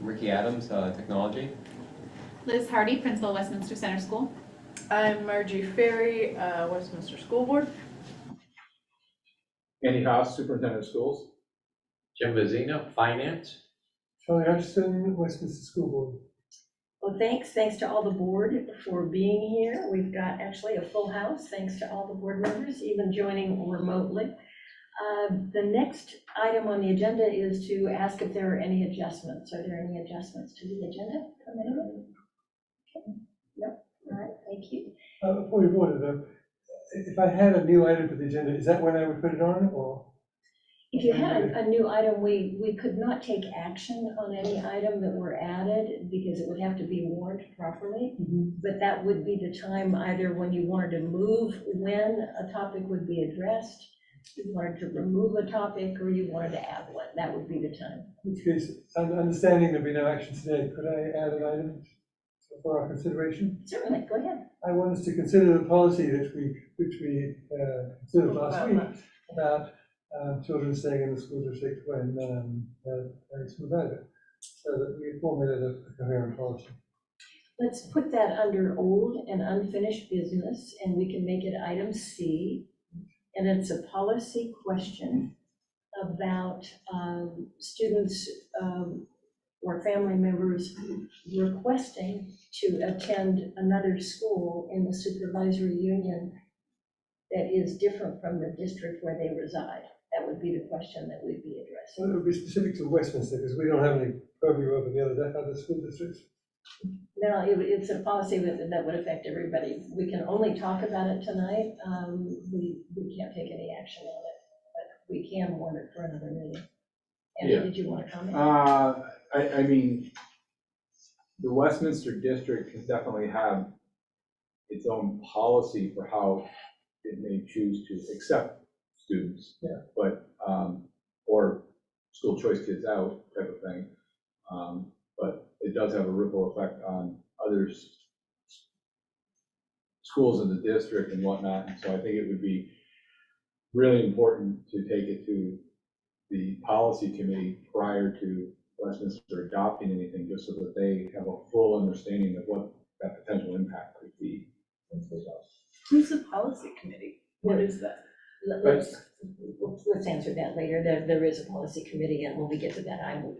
Ricky Adams, Technology. Liz Hardy, Principal, Westminster Center School. I'm Margie Ferry, Westminster School Board. Andy Haas, Superintendent of Schools. Jim Vazina, Finance. Charlie Hutchison, Westminster School Board. Well, thanks to all the board for being here. We've got actually a full house, thanks to all the board members, even joining remotely. The next item on the agenda is to ask if there are any adjustments. Are there any adjustments to the agenda from anyone? Okay. No? All right, thank you. Before you voted, if I had a new item for the agenda, is that when I would put it on, or? If you had a new item, we could not take action on any item that were added because it would have to be warned properly. But that would be the time either when you wanted to move when a topic would be addressed, you wanted to remove a topic, or you wanted to add one. That would be the time. In which case, understanding there'll be no action today, could I add an item for our consideration? Certainly, go ahead. I want us to consider the policy which we considered last week about children staying in the school district when parents move out of it, so that we formulated a coherent policy. Let's put that under old and unfinished business, and we can make it item C. And it's a policy question about students or family members requesting to attend another school in the supervisory union that is different from the district where they reside. That would be the question that we'd be So addressing. it would be specific to Westminster, because we don't have any purview over the other school districts. No, it's a policy that would affect everybody. We can only talk about it tonight. We can't take any action on it, but we can warn it for another meeting. Andy, Yeah. did you want to comment? I mean, the Westminster district can definitely have its own policy for how it may choose to accept students. Yeah. But, or school choice kids out type of thing. But it does have a ripple effect on other schools in the district and whatnot. And so I think it would be really important to take it to the policy committee prior to Westminster adopting anything, just so that they have a full understanding of what that potential impact could be. Who's the policy committee? What is that? Let's answer that later. There is a policy committee, and when we get to that item,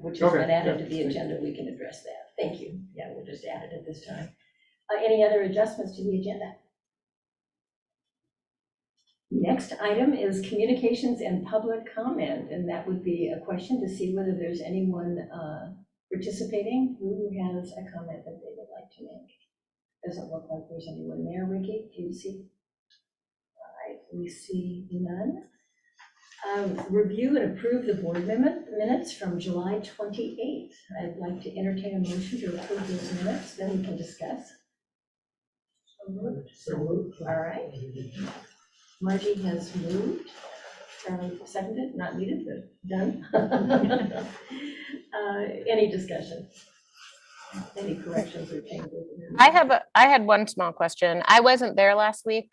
which has Okay, been added yeah. to the agenda, we can address that. Thank you. Yeah, we'll just add it at this time. Any other adjustments to the agenda? Next item is communications and public comment, and that would be a question to see whether there's anyone participating who has a comment that they would like to make. Doesn't look like there's anyone there. Ricky, do you see? All right, we see none. Review and approve the board minutes from July 28th. I'd like to entertain a motion to approve those minutes, then we can discuss. So moved. All right. Margie has moved. Charlie seconded, not needed, but done. Any discussion? Any corrections or changes? I had one small question. I wasn't there last week.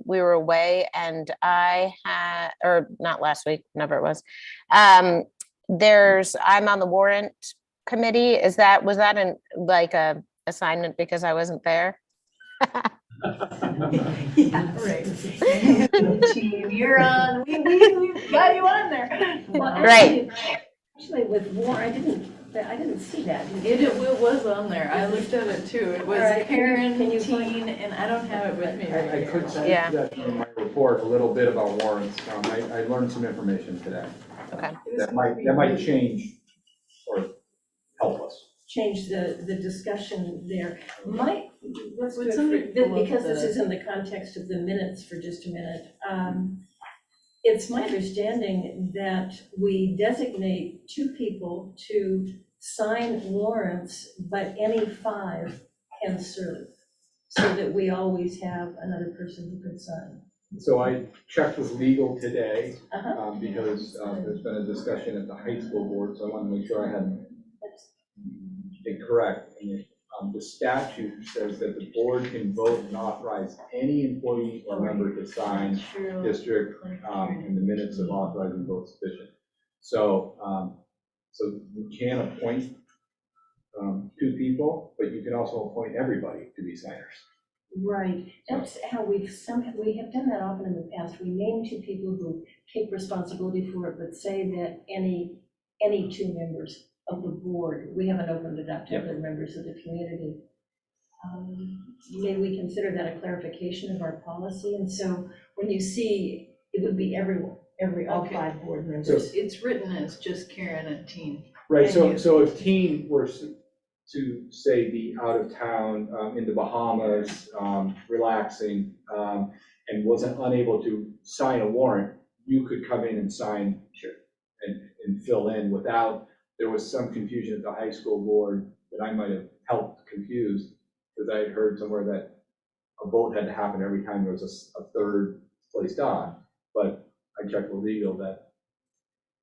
We were away, and or not last week, whenever it was. I'm on the warrant committee. Was that a assignment because I wasn't there? Yeah, right. You're on, we got you on there. Well, Right. Actually, with warrant, I didn't see that. It was on there. I looked at it too. It was All right, Karen, can you Teen, and I don't have it with me right I could here. send Yeah. that in my report, a little bit about warrants. I learned some information today. Okay. That might change or help us. Change the discussion there. Let's do What's it under- because this is in the context of the minutes for just a minute. It's my understanding that we designate 2 people to sign warrants, but any 5 can serve, so that we always have another person who could sign. So I checked with legal today, Uh-huh. because there's been a discussion at the high school board, so I wanted to make sure I had it correct. And the statute says that the board can vote and authorize any employee or member to sign True. district in the minutes of authorizing vote sufficient. So So you can appoint 2 people, but you can also appoint everybody to be signers. Right, that's how we have done that often in the past. We name 2 people who take responsibility for it, but say that any 2 members of the board, we haven't opened it up to other members of the community. May we consider that a clarification of our policy? And so when you see, it would be all Okay. 5 board members. So- It's written as just Karen and Teen. Right, And so, you. so if teen were to say be out of town, in the Bahamas, relaxing, and wasn't unable to sign a warrant, you could come in and sign. Sure. And fill in without, there was some confusion at the high school board that I might have helped confuse, because I had heard somewhere that a vote had to happen every time there was a third placed on, but I checked with legal that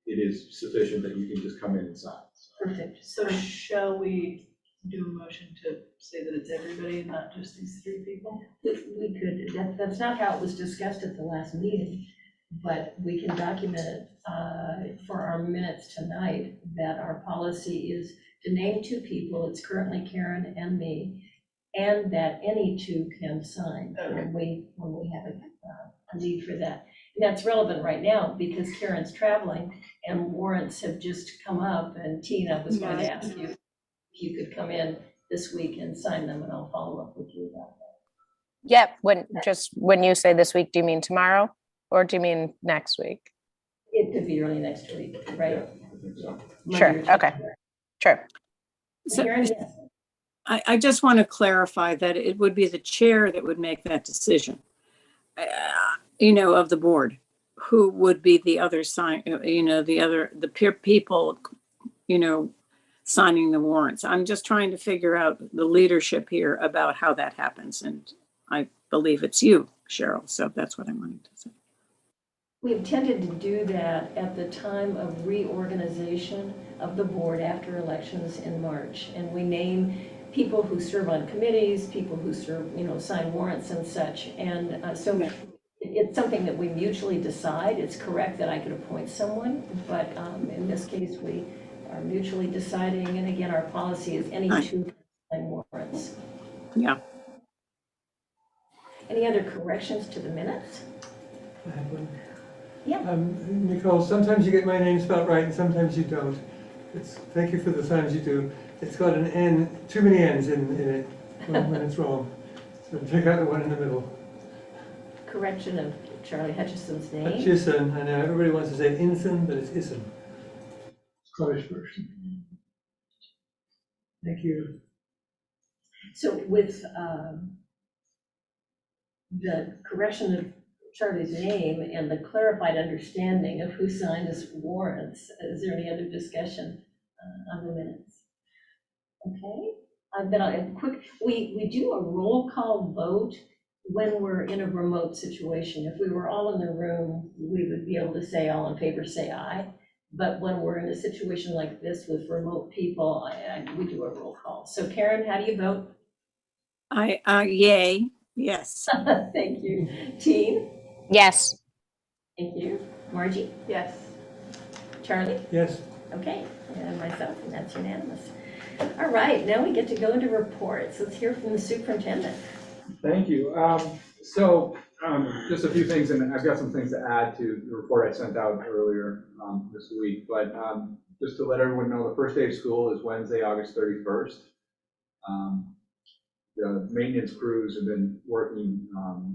it is sufficient that you can just come in and sign. Perfect. So shall we do a motion to say that it's everybody, not just these 3 people? We could, that's not how it was discussed at the last meeting, but we can document it for our minutes tonight, that our policy is to name 2 people. It's currently Karen and me, and that any 2 can sign when we have a need for that. And that's relevant right now because Karen's traveling and warrants have just come up, and Tina was going to ask you if you could come in this week and sign them, and I'll follow up with you about that. Yep, when you say this week, do you mean tomorrow or do you mean next week? It could be early next week, right? Yeah, I think so. Sure, Monday or okay. Tuesday. Sure. So- Karen, yes. I just want to clarify that it would be the chair that would make that decision, of the board, who would be the other the peer people, signing the warrants. I'm just trying to figure out the leadership here about how that happens. And I believe it's you, Cheryl. So that's what I'm wanting to say. We have tended to do that at the time of reorganization of the board after elections in March. And we name people who serve on committees, people who serve, sign warrants and such. And so it's something that we mutually decide. It's correct that I could appoint someone, but in this case, we are mutually deciding. And again, our policy is any 2 sign warrants. Yeah. Any other corrections to the minutes? I have one. Yeah. Nicole, sometimes you get my name spelled right and sometimes you don't. Thank you for the times you do. It's got an N, too many N's in it when it's wrong. So take out the one in the middle. Correction of Charlie Hutchison's name. Hutchison, I know everybody wants to say Inson, but it's Ison. Scottish version. Thank you. So with the correction of Charlie's name and the clarified understanding of who signed his warrants, is there any other discussion on the minutes? Okay, then a quick, we do a roll call vote when we're in a remote situation. If we were all in the room, we would be able to say all in favor, say aye. But when we're in a situation like this with remote people, we do a roll call. So Karen, how do you vote? Yay, yes. Thank you. Teen? Yes. Thank you. Margie? Yes. Charlie? Yes. Okay, and myself, and that's unanimous. All right, now we get to go into reports. Let's hear from the superintendent. Thank you. Just a few things, and I've got some things to add to the report I sent out earlier this week. But just to let everyone know, the first day of school is Wednesday, August 31st. The maintenance crews have been working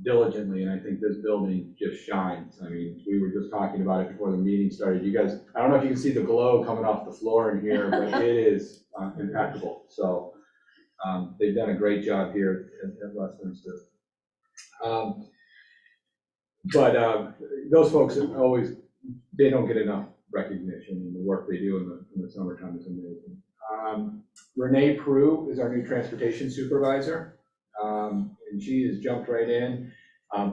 diligently, and I think this building just shines. I mean, we were just talking about it before the meeting started. You guys, I don't know if you can see the glow coming off the floor in here, but it is impeccable. So they've done a great job here at Wstminster. But those folks always, they don't get enough recognition, and the work they do in the summertime is amazing. Renee Prue is our new transportation supervisor, and she has jumped right in.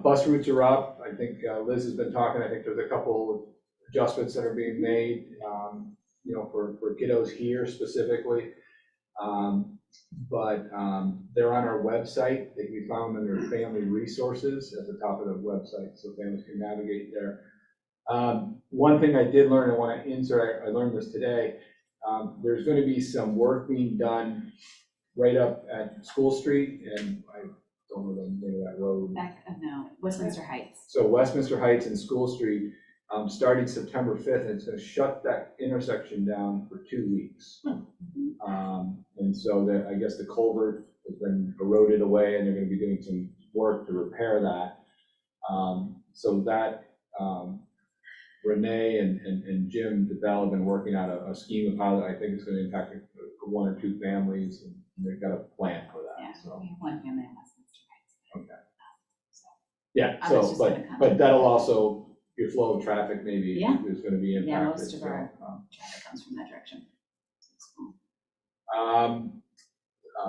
Bus routes are up. I think Liz has been talking. I think there's a couple of adjustments that are being made, for kiddos here specifically. But they're on our website. They can be found under family resources at the top of the website, so families can navigate there. One thing I did learn, I want to insert, I learned this today. There's going to be some work being done right up at School Street, and I don't know the name of that road. Westminster Heights. So Westminster Heights and School Street, starting September 5th, and it's going to shut that intersection down for 2 weeks. And so that, I guess the culvert has been eroded away, and they're going to be doing some work to repair that. So that, Renee and Jim DeBell have been working out a scheme of how I think it's going to impact 1 or 2 families, and they've got a plan for that. Yeah, So. we have one family in Westminster Heights. Okay. So, Yeah, I was just so, gonna comment. but that'll also, your flow of traffic maybe Yeah. is going to be impacted. Yeah, most of so, our traffic comes from that direction.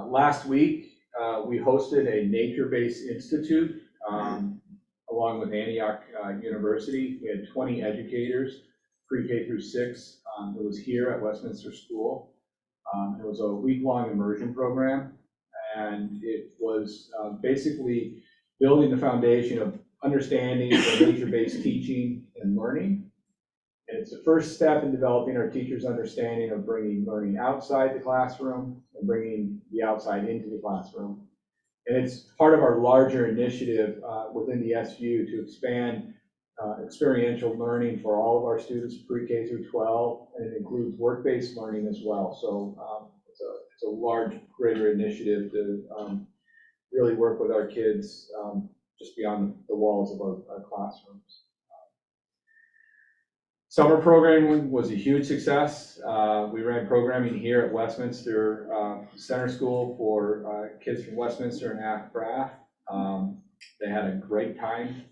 Last week, we hosted a nature-based institute along with Antioch University. We had 20 educators, pre-K through 6. It was here at Westminster School. It was a week-long immersion program, and it was basically building the foundation of understanding for nature-based teaching and learning. And it's the first step in developing our teachers' understanding of bringing learning outside the classroom and bringing the outside into the classroom. And it's part of our larger initiative within the SU to expand experiential learning for all of our students, pre-K through 12, and it includes work-based learning as well. So it's a large, greater initiative to really work with our kids just beyond the walls of our classrooms. Summer programming was a huge success. We ran programming here at Westminster Center School for kids from Westminster and Ath-Brath. They had a great time.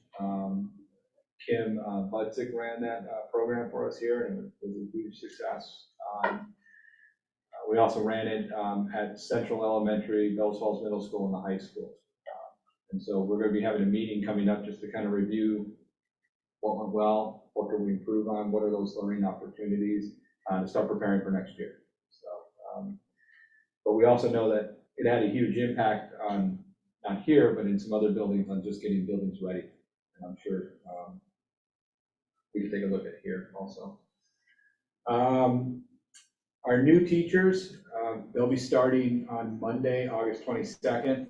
Kim Budzik ran that program for us here, and it was a huge success. We also ran it at Central Elementary, Bells Falls Middle School, and the high school. And so we're going to be having a meeting coming up just to kind of review what went well, what can we improve on, what are those learning opportunities to start preparing for next year. So, but we also know that it had a huge impact on, not here, but in some other buildings, on just getting buildings ready. And I'm sure we can take a look at here also. Our new teachers, they'll be starting on Monday, August 22nd.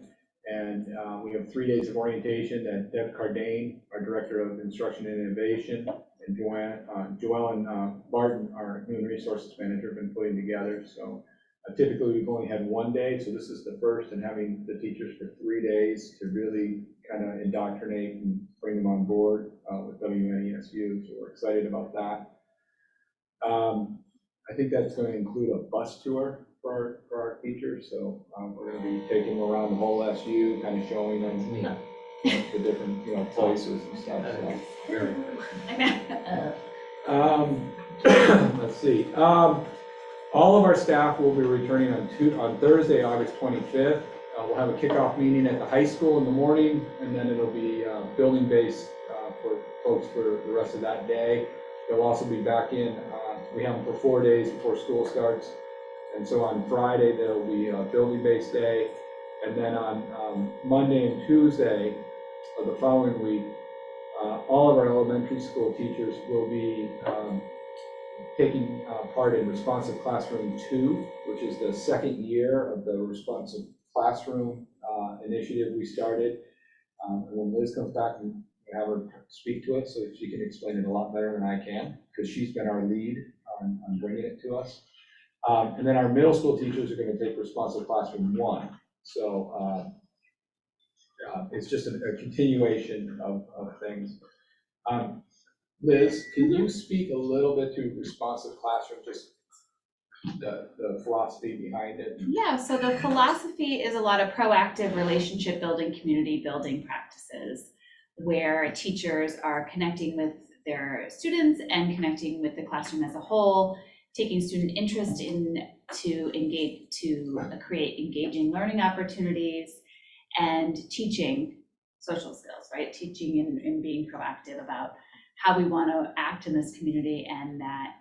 And we have 3 days of orientation that Deb Cardane, our Director of Instruction and Innovation, and Joellen Barton, our Human Resources Manager, have been putting together. So typically we've only had 1 day, so this is the first, and having the teachers for 3 days to really kind of indoctrinate and bring them on board with WNESU. So we're excited about that. I think that's going to include a bus tour for our teachers. So we're going to be taking them around the whole SU, kind of showing them the different places and stuff. So. Very good. Let's see. All of our staff will be returning on Thursday, August 25th. We'll have a kickoff meeting at the high school in the morning, and then it'll be building-based for folks for the rest of that day. They'll also be back in. We have them for 4 days before school starts. And so on Friday, there'll be a building-based day. And then on Monday and Tuesday of the following week, all of our elementary school teachers will be taking part in Responsive Classroom 2, which is the second year of the Responsive Classroom initiative we started. And when Liz comes back, and have her speak to us so that she can explain it a lot better than I can, because she's been our lead on bringing it to us. And then our middle school teachers are going to take Responsive Classroom 1. So it's just a continuation of things. Liz, can you speak a little bit to Responsive Classroom, just the philosophy behind it? Yeah, so the philosophy is a lot of proactive relationship building, community building practices, where teachers are connecting with their students and connecting with the classroom as a whole, taking student interest to create engaging learning opportunities, and teaching social skills, right? Teaching and being proactive about how we want to act in this community, and that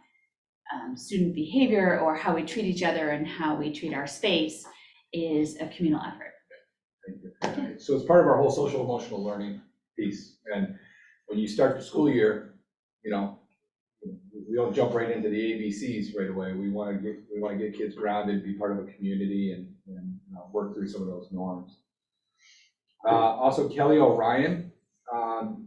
student behavior, or how we treat each other and how we treat our space, is a communal effort. Thank you. So it's part of our whole social emotional learning piece. And when you start the school year, we don't jump right into the ABCs right away. We want to get kids grounded, be part of a community, and work through some of those norms. Also, Kelly O'Ryan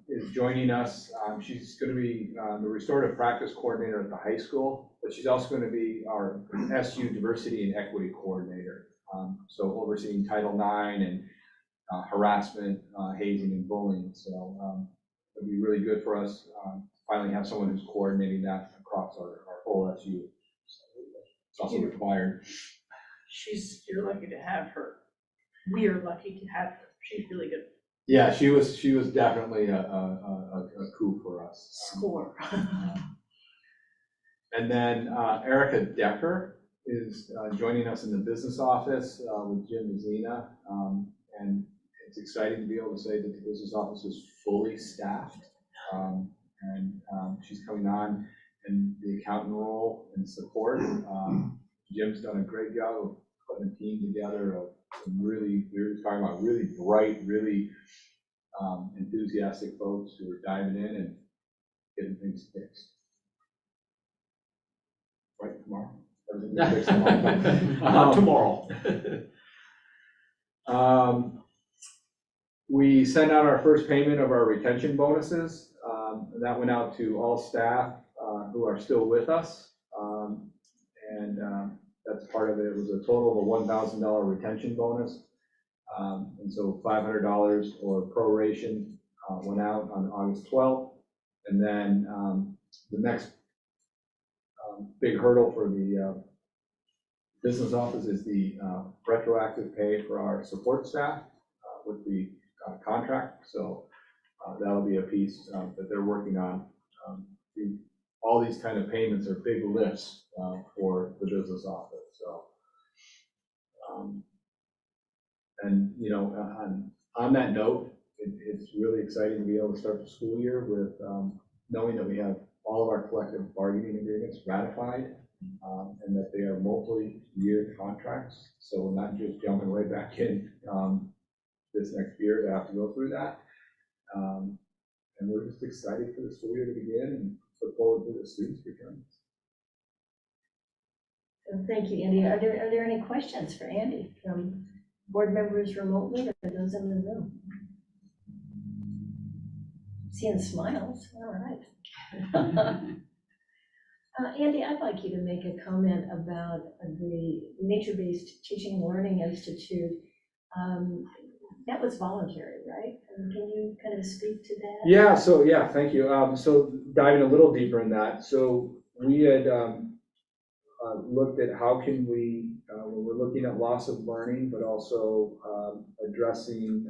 is joining us. She's going to be the restorative practice coordinator at the high school, but she's also going to be our SU diversity and equity coordinator. So overseeing Title IX and harassment, hazing, and bullying. So it'll be really good for us to finally have someone who's coordinating that across our whole SU. So it's also required. You're lucky to have her. We are lucky to have her. She's really good. Yeah, she was definitely a coup for us. Score. And then Erica Decker is joining us in the business office with Jim Mazina. And it's exciting to be able to say that the business office is fully staffed. She's coming on in the accountant role and support. Jim's done a great job of putting a team together of some really, we were talking about really bright, really enthusiastic folks who are diving in and getting things fixed. Right, tomorrow? Everything will be fixed tomorrow. Tomorrow. We sent out our first payment of our retention bonuses. And that went out to all staff who are still with us. That's part of it. It was a total of a $1,000 retention bonus. And so $500 or proration went out on August 12th. And then the next big hurdle for the business office is the retroactive pay for our support staff with the contract. So that'll be a piece that they're working on. All these kind of payments are big lifts for the business office. So, and you know, on that note, it's really exciting to be able to start the school year with knowing that we have all of our collective bargaining agreements ratified, and that they are multi-year contracts. So we're not just jumping right back in this next year to have to go through that. And we're just excited for the school year to begin and look forward to the students returning. So thank you, Andy. Are there any questions for Andy from board members remotely or those in the room? Seeing smiles, all right. Andy, I'd like you to make a comment about the Nature-Based Teaching and Learning Institute. That was voluntary, right? And can you kind of speak to that? Yeah, so yeah, thank you. So diving a little deeper in that, so we had looked at how can we, when we're looking at loss of learning, but also addressing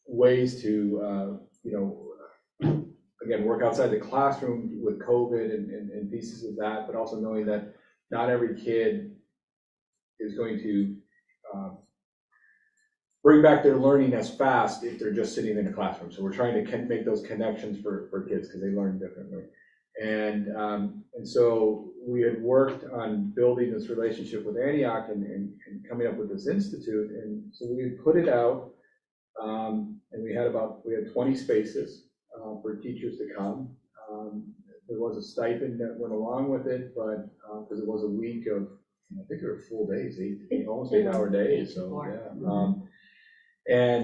ways to, you know, again, work outside the classroom with COVID and pieces of that, but also knowing that not every kid is going to bring back their learning as fast if they're just sitting in a classroom. So we're trying to make those connections for kids because they learn differently. And so we had worked on building this relationship with Antioch and coming up with this institute. And so we had put it out, and we had 20 spaces for teachers to come. There was a stipend that went along with it, but because it was a week of, I think they were full days, almost 8-hour days. So yeah.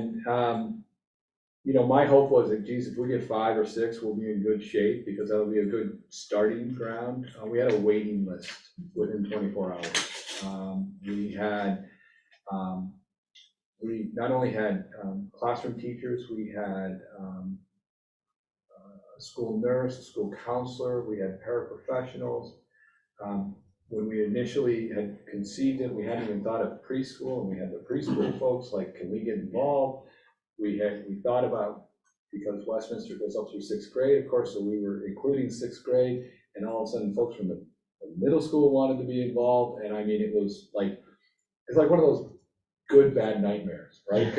You know, my hope was that, geez, if we get 5 or 6, we'll be in good shape because that'll be a good starting ground. We had a waiting list within 24 hours. We not only had classroom teachers, we had a school nurse, a school counselor, we had paraprofessionals. When we initially had conceived it, we hadn't even thought of preschool, and we had the preschool folks like, can we get involved? We thought about, because Westminster goes up through 6th grade, of course, so we were including 6th grade, and all of a sudden folks from the middle school wanted to be involved, and I mean, it's like one of those good, bad nightmares, right?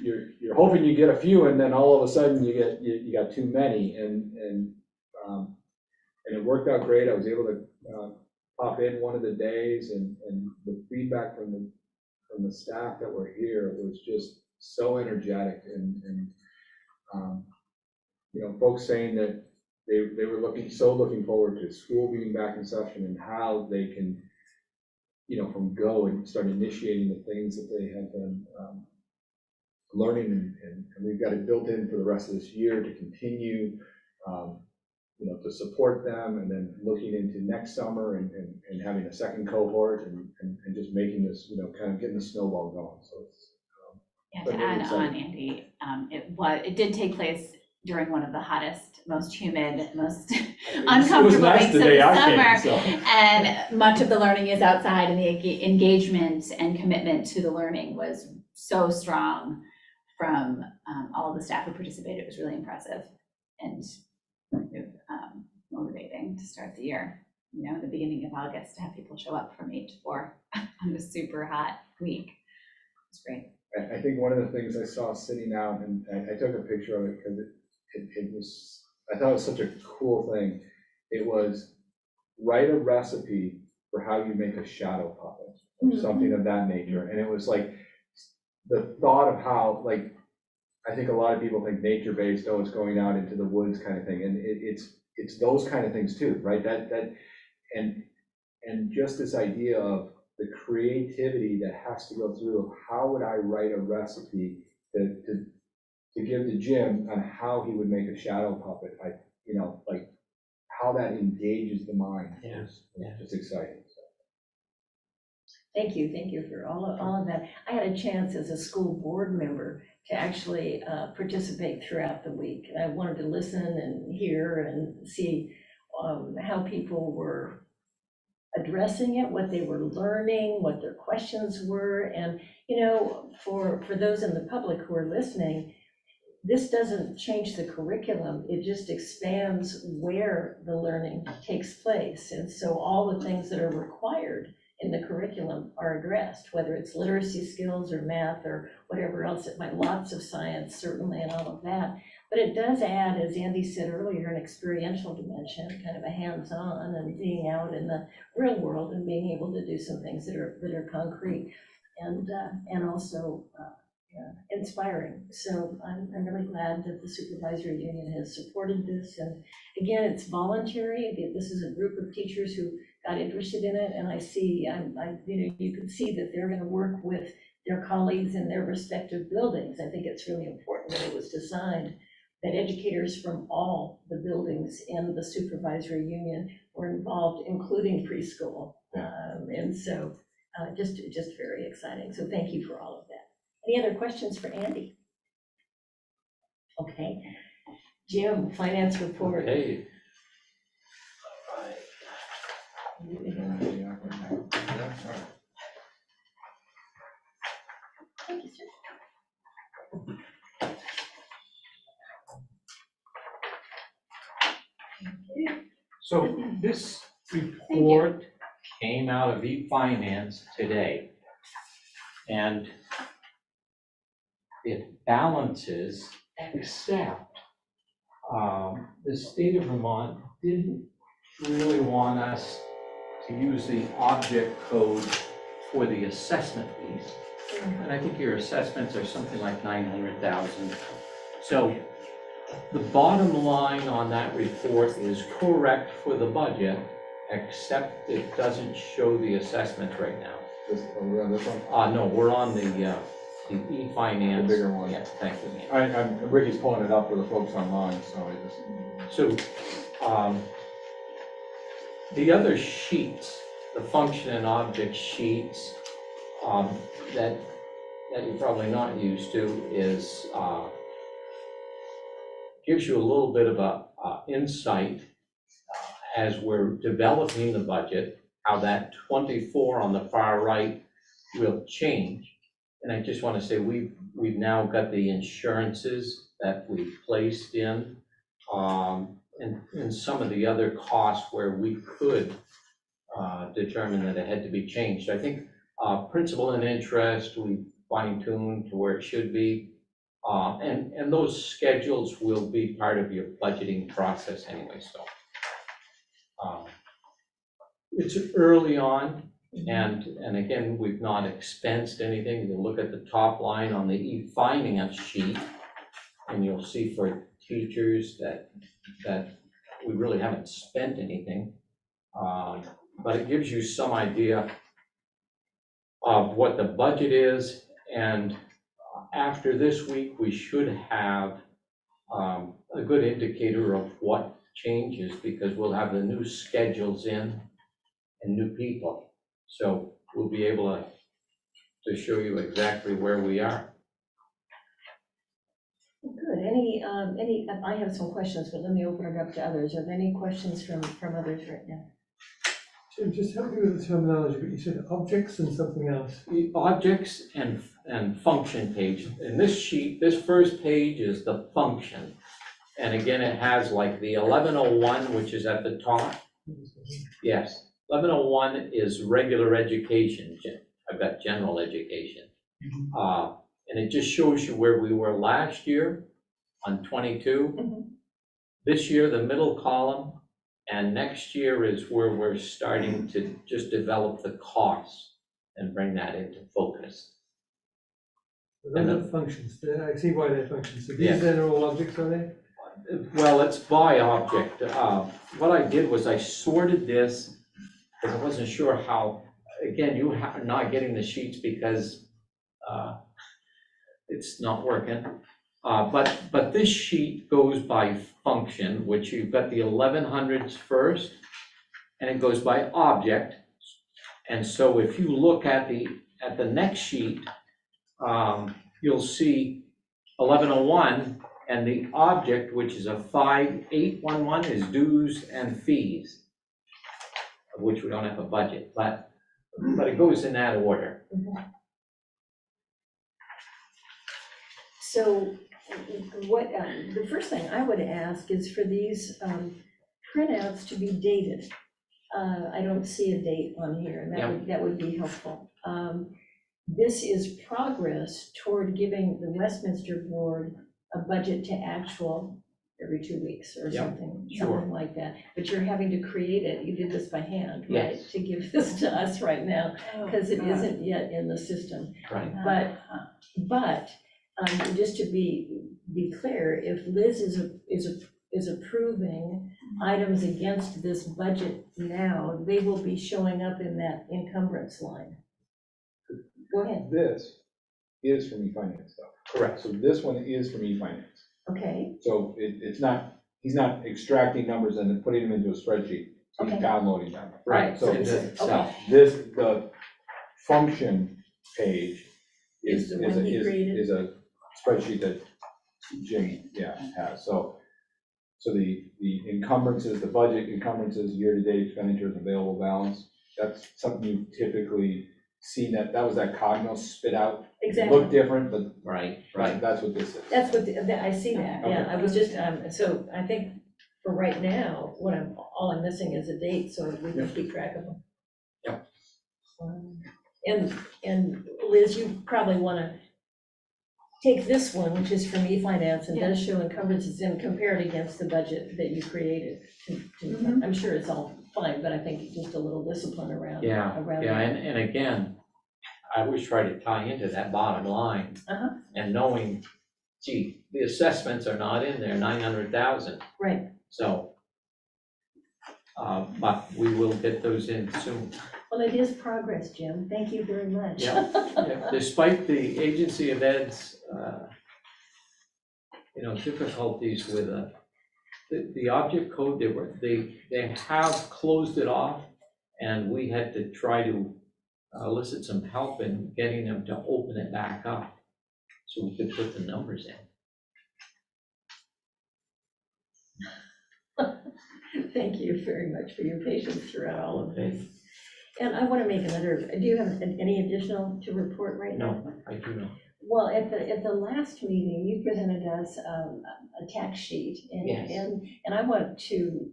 You're hoping you get a few, and then all of a sudden you got too many, and it worked out great. I was able to pop in one of the days, and the feedback from the staff that were here was just so energetic, and You know, folks saying that they were looking forward to school being back in session and how they can, you know, from go and start initiating the things that they have been learning, and we've got it built in for the rest of this year to continue, you know, to support them, and then looking into next summer and having a second cohort and just making this, you know, kind of getting the snowball going. So it's, Yeah, but to really add on, exciting. Andy, it did take place during one of the hottest, most humid, most It was uncomfortable nice weeks the of day the I summer. came, so. And much of the learning is outside, and the engagement and commitment to the learning was so strong from all of the staff who participated. It was really impressive and motivating to start the year. You know, in the beginning of August, to have people show up from 8 to 4 on a super hot week. It's great. I think one of the things I saw sitting out, and I took a picture of it because it was, I thought it was such a cool thing. It was write a recipe for how you make a shadow puppet, or something of that nature. And it was like the thought of how, like, I think a lot of people think nature-based, oh, it's going out into the woods kind of thing. And it's those kind of things too, right? And just this idea of the creativity that has to go through of how would I write a recipe to give to Jim on how he would make a shadow puppet. You know, like how that engages the mind. Yeah, is yeah. just exciting. So. Thank you for all of that. I had a chance as a school board member to actually participate throughout the week. I wanted to listen and hear and see how people were addressing it, what they were learning, what their questions were. And, you know, for those in the public who are listening, this doesn't change the curriculum, it just expands where the learning takes place. And so all the things that are required in the curriculum are addressed, whether it's literacy skills or math or whatever else, it might, lots of science certainly and all of that. But it does add, as Andy said earlier, an experiential dimension, kind of a hands-on and being out in the real world and being able to do some things that are concrete and also inspiring. So I'm really glad that the supervisory union has supported this. And again, it's voluntary. This is a group of teachers who got interested in it, and I see, you can see that they're going to work with their colleagues in their respective buildings. I think it's really important that it was designed that educators from all the buildings in the supervisory union were involved, including preschool. And so just very exciting. So thank you for all of that. Any other questions for Andy? Okay. Jim, finance report. Okay. Thank you, sir. So this report came out of eFinance today, and it balances, except the state of Vermont didn't really want us to use the object code for the assessment fees. And I think your assessments are something like 900,000. So the bottom line on that report is correct for the budget, except it doesn't show the assessment right now. Are we on this one? No, we're on the eFinance. The bigger one. Yes, thank you. Ricky's pulling it up for the folks online, so I just. So the other sheets, the function and object sheets that you're probably not used to is gives you a little bit of a insight as we're developing the budget, how that 24 on the far right will change. And I just want to say we've now got the insurances that we've placed in, and some of the other costs where we could determine that it had to be changed. I think principal and interest we fine-tuned to where it should be, and those schedules will be part of your budgeting process anyway. So it's early on. And again, we've not expensed anything. You look at the top line on the eFinance sheet, And you'll see for teachers that we really haven't spent anything. But it gives you some idea of what the budget is. And after this week, we should have a good indicator of what changes, because we'll have the new schedules in and new people. So we'll be able to show you exactly where we are. Good. I have some questions, but let me open it up to others. Are there any questions from others right now? Jim, just help me with the terminology, but you said objects and something else. The objects and function page. In this sheet, this first page is the function. And again, it has like the 1101, which is at the top. Yes, 1101 is regular education. I've got general education. And it just shows you where we were last year on 22. Mhm. This year, the middle column, and next year is where we're starting to just develop the costs and bring that into focus. Those are functions. I see why they're functions. So Yes. these then are all objects, are they? Well, it's by object. What I did was I sorted this because I wasn't sure how, again, you are not getting the sheets because it's not working. But this sheet goes by function, which you've got the 1100s first, and it goes by object. And so if you look at the next sheet, you'll see 1101, and the object, which is a 5811, is dues and fees, of which we don't have a budget, but it goes in that order. So what, the first thing I would ask is for these printouts to be dated. I don't see a date on here, and that would be helpful. This is progress toward giving the Westminster Board a budget to actual every 2 weeks or something like that. But you're having to create it. You did this by hand, right? Yes. To give this to us right now, because it Oh, isn't yet in the system. Right. But just to be clear, if Liz is approving items against this budget now, they will be showing up in that encumbrance line. Go ahead. This is from e-finance stuff. Correct. So this one is from e-finance. Okay, So it's not, he's not extracting numbers and then putting them into a spreadsheet. He's Okay. downloading them. Right. So this is- itself. the function page Is the one he created? is a spreadsheet that Jim, has. So the encumbrances, the budget encumbrances, year-to-date expenditures, available balance, that's something you typically see, that was that Cognos spit out. exactly. Looked different, but Right. that's what this is. That's what, I see that, yeah. Okay. I was just, so I think for right now, all I'm missing is a date, so we can keep track of them. Yep. And Liz, you probably want to take this one, which is from eFinance, and does show encumbrances, and compare it against the budget that you created. I'm sure it's all fine, but I think just a little discipline around. Yeah, around yeah, that. and again, I always try to tie into that bottom line. Uh-huh. And knowing, gee, the assessments are not in there, 900,000. Right. So, but we will get those in soon. Well, it is progress, Jim. Thank you very much. Yeah. Despite the Agency of Ed's, difficulties with the object code, they have closed it off, and we had to try to elicit some help in getting them to open it back up so we could put the numbers in. Thank you very much for your patience throughout all of this. And I want to make another, do you have any additional to report right now? No, I do not. Well, at the last meeting, you presented us a tax sheet. Yes. And I want to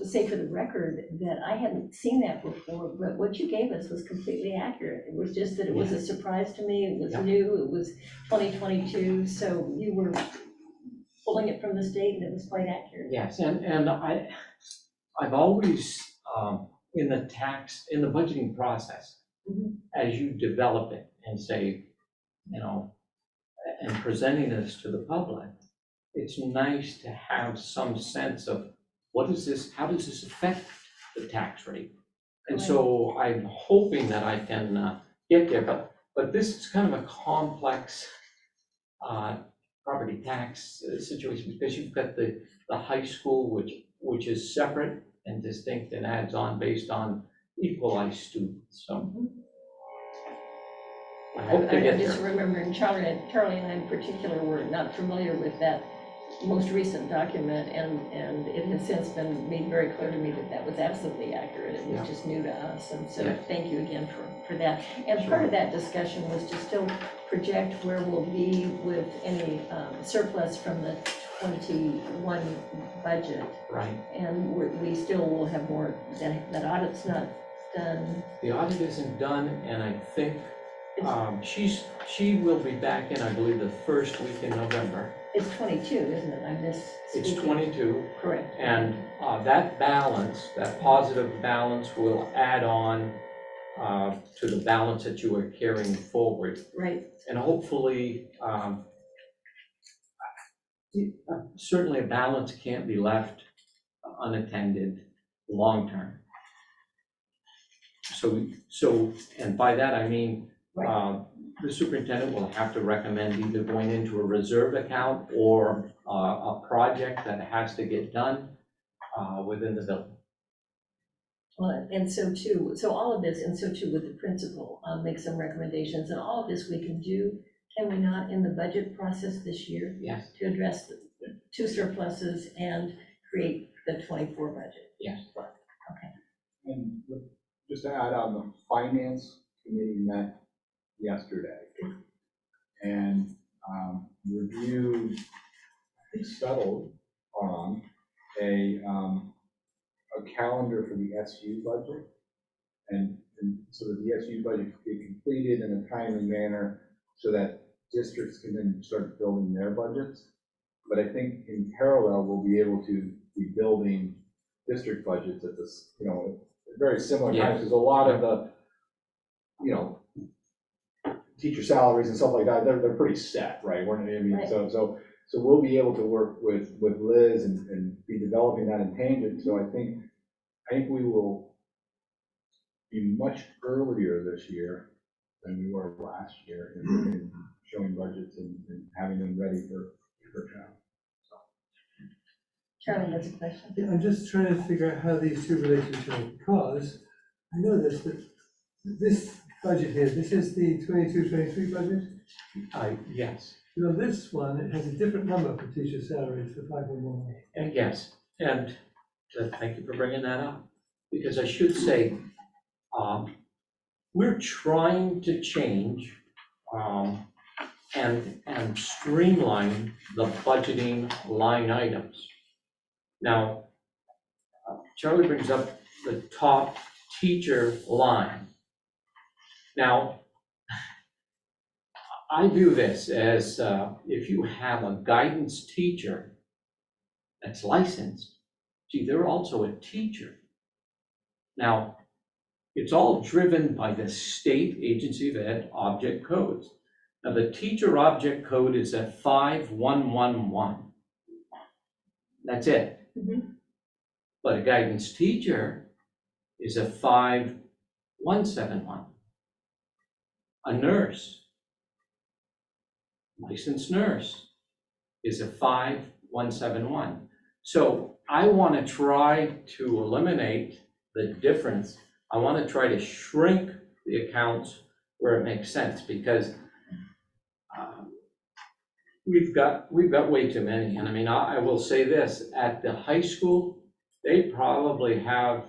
say for the record that I hadn't seen that before, but what you gave us was completely accurate. It was just that it was a surprise to me. It was new, it was 2022, so you were pulling it from the state and it was quite accurate. Yes, and I've always, in the budgeting process, as you develop it and say, and presenting this to the public, it's nice to have some sense of how does this affect the tax rate? And so I'm hoping that I can get there, but this is kind of a complex property tax situation, because you've got the high school, which is separate and distinct and adds on based on equalized students, so. I hope to get I'm just there. remembering Charlie and I in particular were not familiar with that most recent document, and it has since been made very clear to me that that was absolutely accurate. It was Yeah. just new to us, and so Yeah. thank you again for that. And part of that discussion was to still project where we'll be with any surplus from the 21 budget. Right. And we still will have more, that audit's not done. The audit isn't done, and I think she will be back in, I believe, the first week in November. It's 22, isn't it? I missed. It's 22, Correct. and that balance, that positive balance, will add on to the balance that you are carrying forward. Right. And hopefully, certainly a balance can't be left unattended long-term. So, and by that I mean, the superintendent will have to recommend either going into a reserve account or a project that has to get done within the building. Well, and so too, so all of this, and so too with the principal, make some recommendations, and all of this we can do, can we not, in the budget process this year? Yes. To address the two surpluses and create the 24 budget? Yes. Okay. And just to add on, the finance committee met yesterday and reviewed, I think settled on a calendar for the SU budget, and so that the SU budget could be completed in a timely manner so that districts can then start building their budgets. But I think in parallel, we'll be able to be building district budgets at this, very similar times, because a lot of the, teacher salaries and stuff like that, they're pretty set, right? Right. So we'll be able to work with Liz and be developing that in tangent. So I think we will be much earlier this year than we were last year in showing budgets and having them ready for now. Charlie has a question. Yeah, I'm just trying to figure out how these two relate to each other, because I know that this budget here, this is the 22-23 budget. Yes. This one, it has a different number for teacher salaries for 511. And yes, and thank you for bringing that up, because I should say, we're trying to change and streamline the budgeting line items. Now, Charlie brings up the top teacher line. Now, I view this as if you have a guidance teacher that's licensed, gee, they're also a teacher. Now, it's all driven by the State Agency of Ed object codes. Now, the teacher object code is a 5111. That's it. Mhm. But a guidance teacher is a 5171. A nurse, licensed nurse, is a 5171. So I want to try to eliminate the difference. I want to try to shrink the accounts where it makes sense, because we've got way too many. And I mean, I will say this, at the high school, they probably have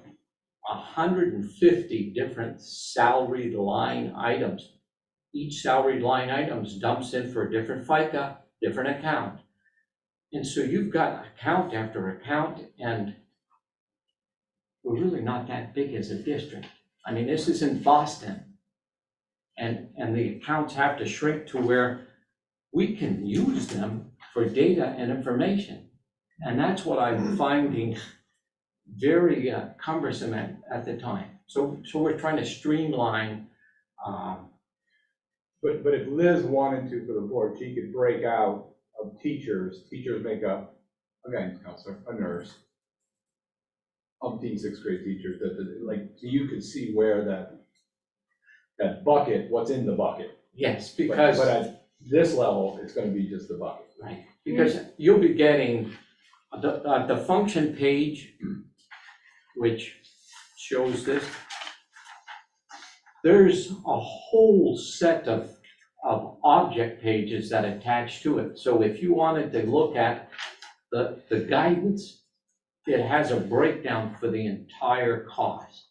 150 different salaried line items. Each salaried line item dumps in for a different FICA, different account. And so you've got account after account, and we're really not that big as a district. I mean, this is in Boston. And the accounts have to shrink to where we can use them for data and information. And that's what I'm finding very cumbersome at the time. So we're trying to streamline. But if Liz wanted to, for the board, she could break out of teachers make up a guidance counselor, a nurse, umpteen sixth grade teachers, like, so you could see where that bucket, what's in the bucket. Yes, But because, at this level, it's gonna be just the bucket. right, because you'll be getting the function page, which shows this. There's a whole set of object pages that attach to it. So if you wanted to look at the guidance, it has a breakdown for the entire cost.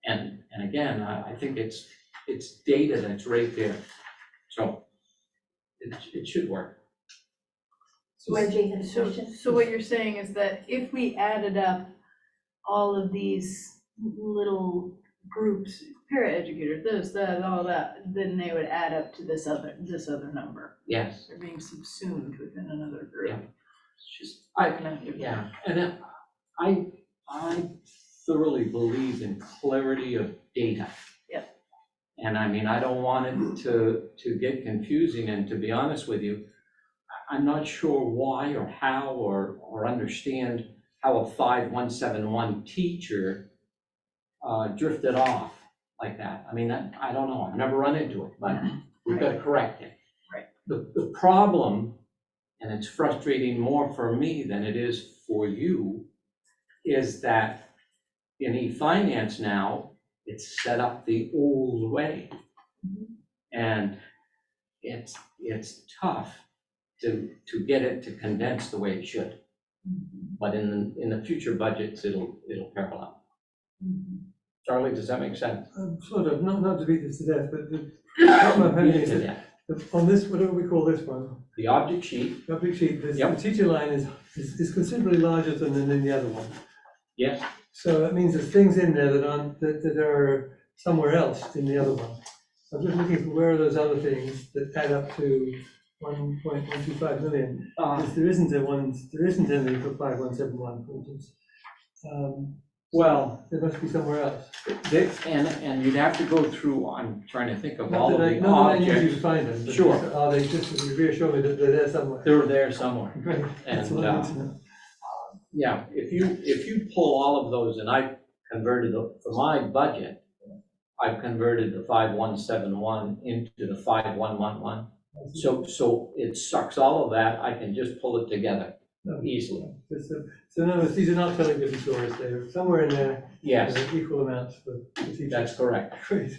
And again, I think it's data that's right there. So it should work. Margie had a So, question. so what you're saying is that if we added up all of these little groups, paraeducators, this, that, all that, then they would add up to this other number. Yes. They're being subsumed within another group. Yeah. It's just, Connected. yeah, and I thoroughly believe in clarity of data. Yep. And I mean, I don't want it to get confusing, and to be honest with you, I'm not sure why or how or understand how a 5171 teacher drifted off like that. I mean, I don't know, I've never run into it, but we've got to correct it. Right. The problem, and it's frustrating more for me than it is for you, is that in e-finance now, it's set up the old way. And it's tough to get it to condense the way it should. But in the future budgets, it'll parallel. Charlie, does that make sense? Sort of, not to beat this to death, but the problem I'm having is Yeah. that on this, whatever we call this one, The object sheet, the object sheet, the Yep. teacher line is considerably larger than in the other one. yes, So that means there's things in there that are somewhere else in the other one. I'm just looking for where are those other things that add up to 1.125 million. Because there isn't anything for 5171, for instance. Well, there must be somewhere else. and you'd have to go through, I'm trying to think of all Not of that the I need you to objects. find them. But Sure. Are they just to reassure me that they're there somewhere? They're there somewhere. Great, that's And, what I need to know. yeah, if you pull all of those, and I converted, for my budget, I've converted the 5171 into the 5111. So it sucks all of that, I can just pull it together No. easily. So in other words, these are not telling different stories, they're somewhere in there. Yes, They're equal amounts for teachers. that's correct. Great.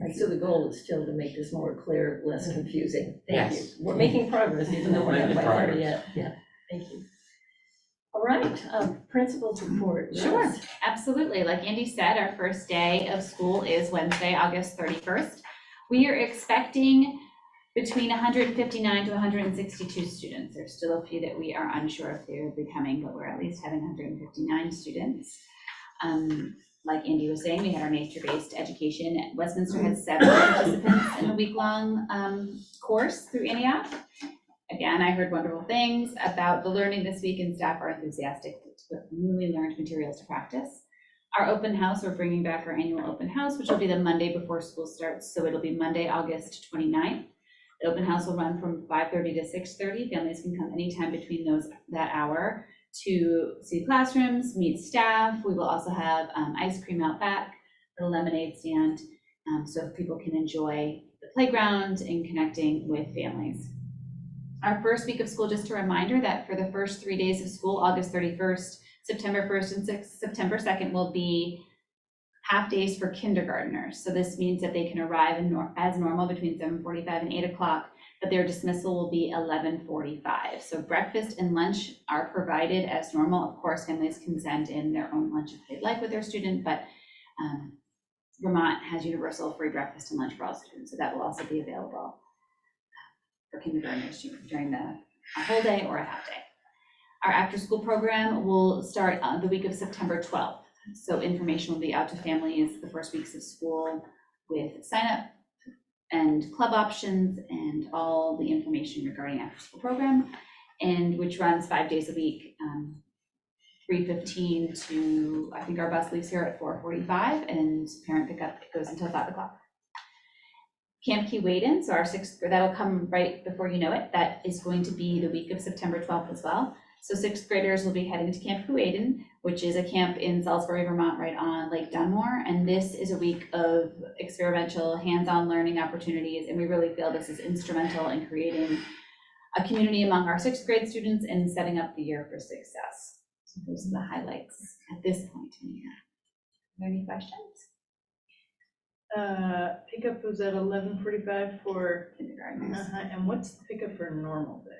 Right, so the goal is still to make this more clear, less confusing. Thank you. Yes. We're making progress, even though we're not Making quite there progress. yet. Yeah, thank you. All right, principal's report. Liz. Sure, absolutely. Like Andy said, our first day of school is Wednesday, August 31st. We are expecting between 159 to 162 students. There's still a few that we are unsure if they'll be coming, but we're at least having 159 students. Like Andy was saying, we had our nature-based education. Westminster had 7 participants in the week-long course through Antioch. Again, I heard wonderful things about the learning this week, and staff are enthusiastic to put newly learned materials to practice. Our open house, we're bringing back our annual open house, which will be the Monday before school starts. So it'll be Monday, August 29th. The open house will run from 5:30 to 6:30. Families can come anytime between that hour to see classrooms, meet staff. We will also have ice cream out back, a lemonade stand, so people can enjoy the playground and connecting with families. Our first week of school, just a reminder that for the first 3 days of school, August 31st, September 1st, and September 2nd will be half days for kindergartners. So this means that they can arrive as normal between 7:45 and 8 o'clock, but their dismissal will be 11:45. So breakfast and lunch are provided as normal. Of course, families can send in their own lunch if they'd like with their student, but Vermont has universal free breakfast and lunch for all students, so that will also be available for kindergartners during a whole day or a half day. Our after-school program will start the week of September 12th. So information will be out to families the first weeks of school with sign up and club options and all the information regarding after-school program, and which runs 5 days a week, 3:15 to, I think our bus leaves here at 4:45, and parent pickup goes until 5 o'clock. Camp Keewaydin, so our that'll come right before you know it. That is going to be the week of September 12th as well. So sixth graders will be heading to Camp Keewaydin, which is a camp in Salisbury, Vermont, right on Lake Dunmore. And this is a week of experiential, hands-on learning opportunities. And we really feel this is instrumental in creating a community among our sixth grade students and setting up the year for success. So those are the highlights at this point. Are there any questions? Pickup was at 11:45 for Kindergarten. and what's the pickup for normal day?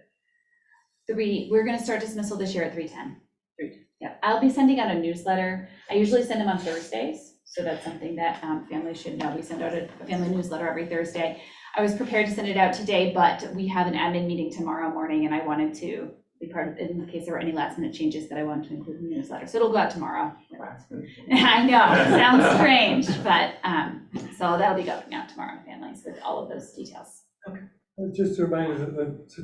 We're gonna start dismissal this year at 3:10. Yeah, I'll be sending out a newsletter. I usually send them on Thursdays, so that's something that families should know. We send out a family newsletter every Thursday. I was prepared to send it out today, but we have an admin meeting tomorrow morning, and I wanted to be part of it in case there were any last minute changes that I wanted to include in the newsletter. So it'll go out tomorrow. I know, it sounds strange, but so that'll be going out tomorrow to families with all of those details. Just to remind us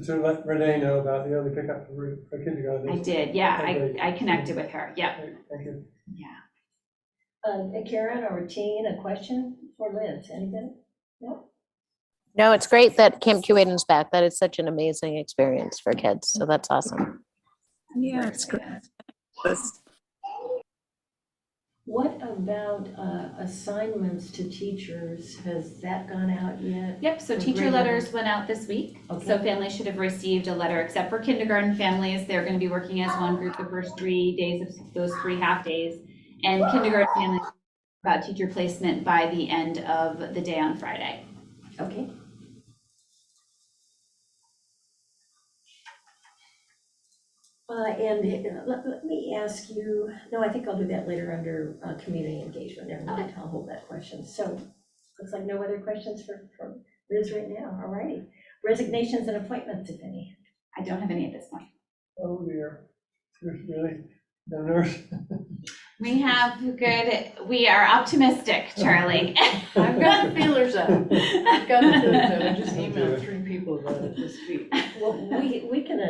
to let Renee know about the early pickup for kindergarten. I did, yeah, I connected with her, yeah. Thank you. Yeah. Karen or Teen, a question for Liz, anything? No? No, it's great that Camp Keewaydin's back. That is such an amazing experience for kids. So that's awesome. Yeah, it's great. What about assignments to teachers? Has that gone out yet? Yep, so For teacher grade letters went out this week. Okay. So families should have received a letter, except for kindergarten families. They're going to be working as one group the first 3 days of those 3 half days. And kindergarten families about teacher placement by the end of the day on Friday. Okay. And let me ask you, no, I think I'll do that later under community engagement. Never mind, I'll hold that question. So looks like no other questions for Liz right now. All righty. Resignations and appointments, if any. I don't have any at this point. Oh dear, there's really no nurse. We are optimistic, Charlie. I've got feelers out. I've got feelers out. I just emailed 3 people about it this week. Well, we can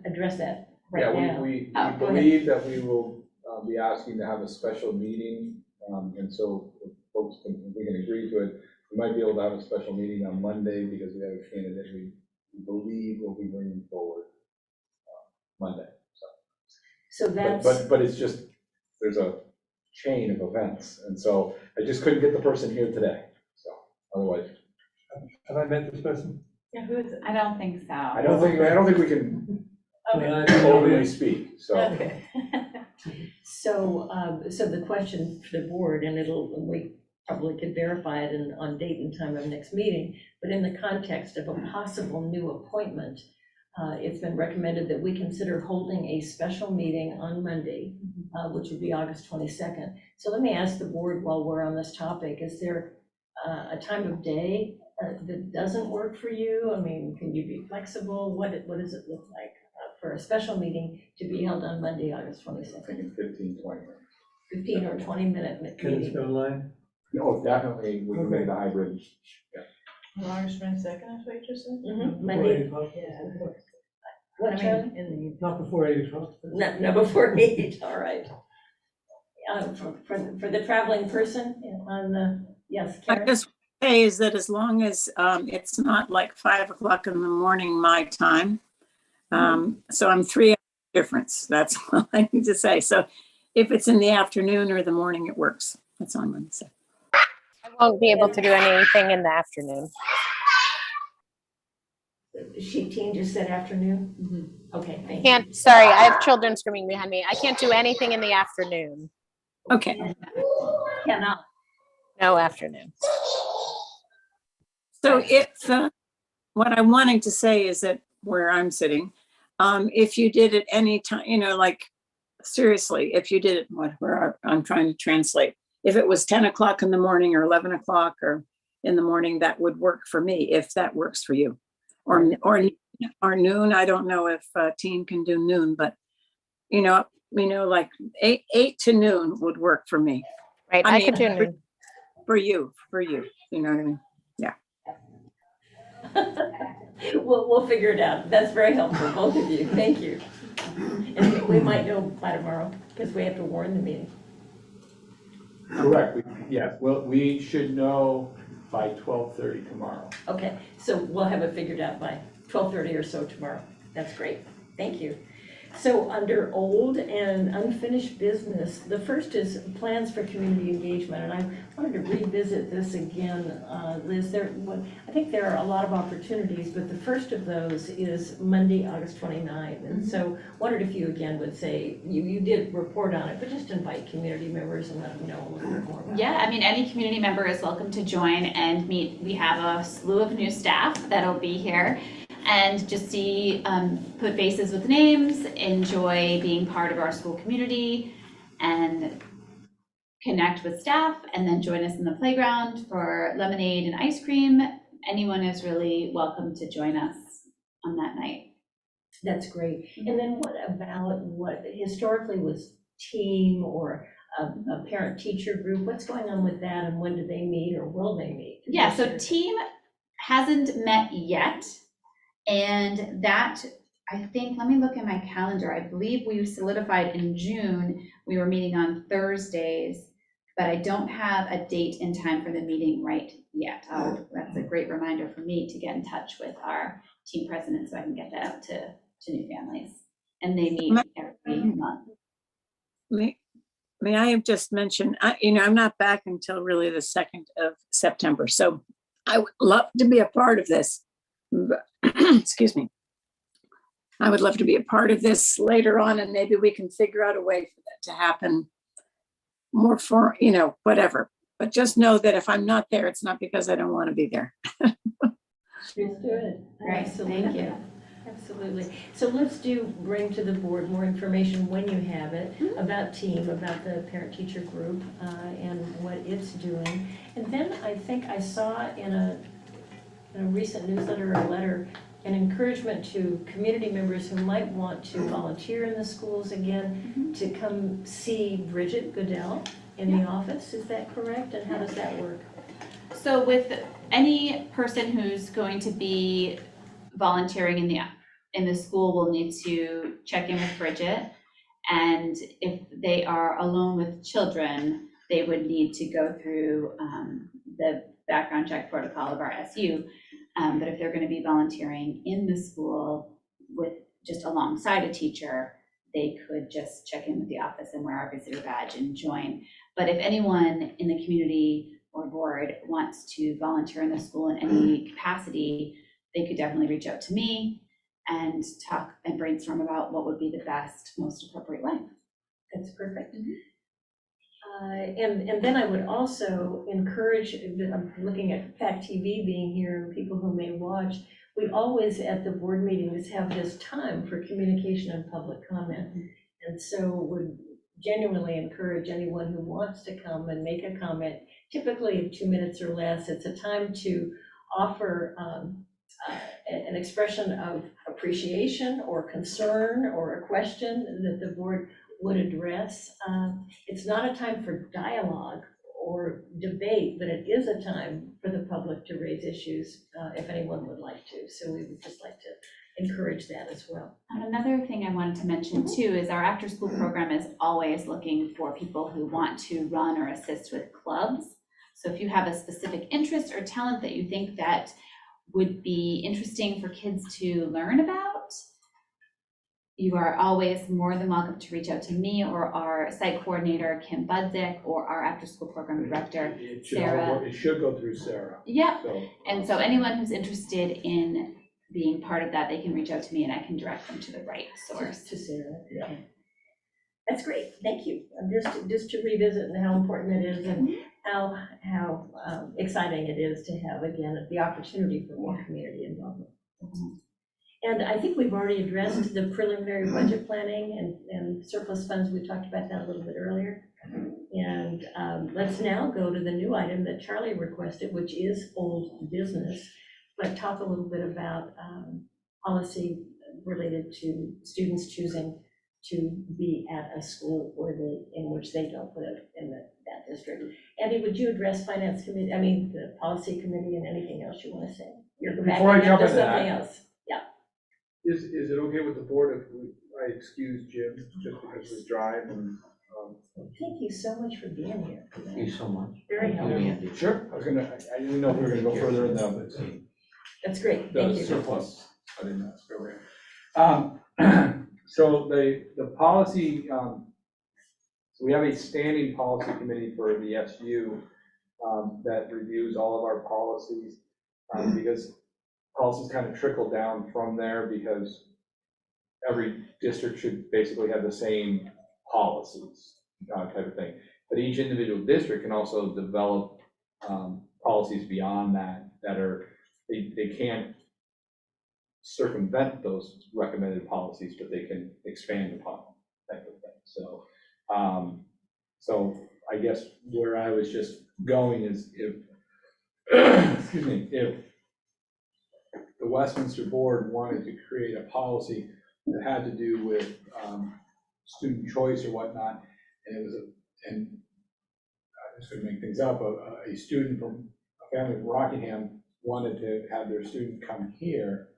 address that Yeah, right now. we Oh, go ahead. believe that we will be asking to have a special meeting, and so if folks can, if we can agree to it, we might be able to have a special meeting on Monday because we have a candidate we believe will be bringing forward Monday. So that's, But it's just, there's a chain of events, and so I just couldn't get the person here today, so otherwise. Have I met this person? Yeah, who is it? I don't think so. I don't think we can Okay. openly speak, so. Okay. so the question for the board, and we probably could verify it on date and time of next meeting, but in the context of a possible new appointment, it's been recommended that we consider holding a special meeting on Monday, which would be August 22nd. So let me ask the board while we're on this topic, is there a time of day that doesn't work for you? I mean, can you be flexible? What does it look like for a special meeting to be held on Monday, August 22nd? Thinking 15, 20 minutes. 15 or 20 minute Can it meeting? go online? No, definitely, we can make the hybrid. August 22nd, that's what you just said? Mhm, Before Monday. 8 o'clock? Yeah, of course. What, I Charlie? mean, in Not before 8 o'clock. No, before 8, all right. For the traveling person on the, yes, I Karen? just say is that as long as it's not like 5 o'clock in the morning my time. So I'm 3 hours difference. That's all I need to say. So if it's in the afternoon or the morning, it works. That's all I'm going to say. I won't be able to do anything in the afternoon. Teen just said afternoon? Mhm. Okay, thank you. Can't, sorry, I have children screaming behind me. I can't do anything in the afternoon. Okay. Cannot. No afternoon. So if, what I'm wanting to say is that where I'm sitting, if you did it any time, like seriously, if you did it, where I'm trying to translate, if it was 10 o'clock in the morning or 11 o'clock or in the morning, that would work for me, if that works for you. Or noon, I don't know if Teen can do noon, but like 8 to noon would work for me. Right, I could do noon. For you, you know what I mean? We'll figure it out. That's very helpful, both of you. Thank you. And we might know by tomorrow because we have to warn the meeting. Correct, yes, well, we should know by 12:30 tomorrow. Okay, so we'll have it figured out by 12:30 or so tomorrow. That's great, thank you. So under old and unfinished business, the first is plans for community engagement, and I wanted to revisit this again, Liz. I think there are a lot of opportunities, but the first of those is Monday, August 29th. And so wondered if you again would say, you did report on it, but just invite community members and let them know a little bit more about it. Yeah, I mean, any community member is welcome to join and meet. We have a slew of new staff that'll be here and just see, put faces with names, enjoy being part of our school community, and connect with staff, and then join us in the playground for lemonade and ice cream. Anyone is really welcome to join us on that night. That's great. And then what about what historically was team or a parent-teacher group? What's going on with that, and when do they meet, or will they meet? Yeah, so team hasn't met yet. And that, I think, let me look at my calendar. I believe we solidified in June. We were meeting on Thursdays, but I don't have a date and time for the meeting right yet. That's a great reminder for me to get in touch with our team president so I can get that out to new families. And they meet every month. May I have just mentioned, I'm not back until really the 2nd of September, so I would love to be a part of this. Excuse me. I would love to be a part of this later on, and maybe we can figure out a way for that to happen more for, whatever. But just know that if I'm not there, it's not because I don't want to be there. Good. Right, Absolutely. thank you. Absolutely. So let's bring to the board more information when you have it about team, about the parent-teacher group, and what it's doing. And then I think I saw in a recent newsletter or letter, an encouragement to community members who might want to volunteer in the schools again, to come see Bridget Goodell in the office. Is that correct? And how does that work? So with any person who's going to be volunteering in the school will need to check in with Bridget. And if they are alone with children, they would need to go through the background check protocol of our SU. But if they're going to be volunteering in the school with just alongside a teacher, they could just check in with the office and wear our visitor badge and join. But if anyone in the community or board wants to volunteer in the school in any capacity, they could definitely reach out to me and talk and brainstorm about what would be the best, most appropriate way. That's perfect. And then I would also encourage, I'm looking at Fact TV being here and people who may watch, we always at the board meetings have this time for communication and public comment. And so would genuinely encourage anyone who wants to come and make a comment, typically 2 minutes or less. It's a time to offer an expression of appreciation or concern or a question that the board would address. It's not a time for dialogue or debate, but it is a time for the public to raise issues if anyone would like to. So we would just like to encourage that as well. And another thing I wanted to mention too is our after school program is always looking for people who want to run or assist with clubs. So if you have a specific interest or talent that you think that would be interesting for kids to learn about, you are always more than welcome to reach out to me or our site coordinator, Kim Budzik, or our after-school program director, Sarah. It should go through Sarah. Yeah, So, and so anyone who's interested in being part of that, they can reach out to me and I can direct them to the right source. To Sarah. Yeah. That's great, thank you. Just to revisit and how important it is and how exciting it is to have, again, the opportunity for more community involvement. And I think we've already addressed the preliminary budget planning and surplus funds. We talked about that a little bit earlier. And let's now go to the new item that Charlie requested, which is old business, but talk a little bit about policy related to students choosing to be at a school in which they don't live in that district. Andy, would you address finance committee, the policy committee, and anything else you want to say? Before I jump into Something that, else. Yeah. is it okay with the board if I excuse Jim just because of his drive and Thank you so much for being here. Thank you so much. Very Thank you, helpful. Andy. Sure, I didn't know if we were gonna go further in That's great, the thank you. surplus. I didn't ask earlier. So the policy, so we have a standing policy committee for the SU that reviews all of our policies, because policies kind of trickle down from there, because every district should basically have the same policies, type of thing. But each individual district can also develop policies beyond that, that are, they can't circumvent those recommended policies, but they can expand upon them, type of thing. So, so I guess where I was just going is if, excuse me, if the Westminster Board wanted to create a policy that had to do with student choice or whatnot, and it was and I'm just gonna make things up, a student from a family from Rockingham wanted to have their student come here,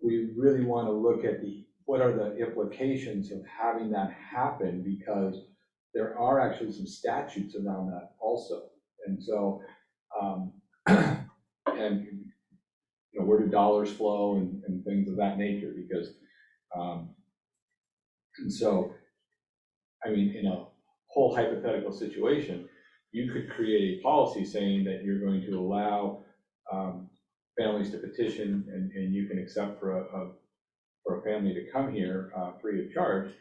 we really want to look at what are the implications of having that happen, because there are actually some statutes around that also. And so, and you know, where do dollars flow and things of that nature, because, and so, I mean, in a whole hypothetical situation, you could create a policy saying that you're going to allow families to petition, and you can accept for a family to come here free of charge.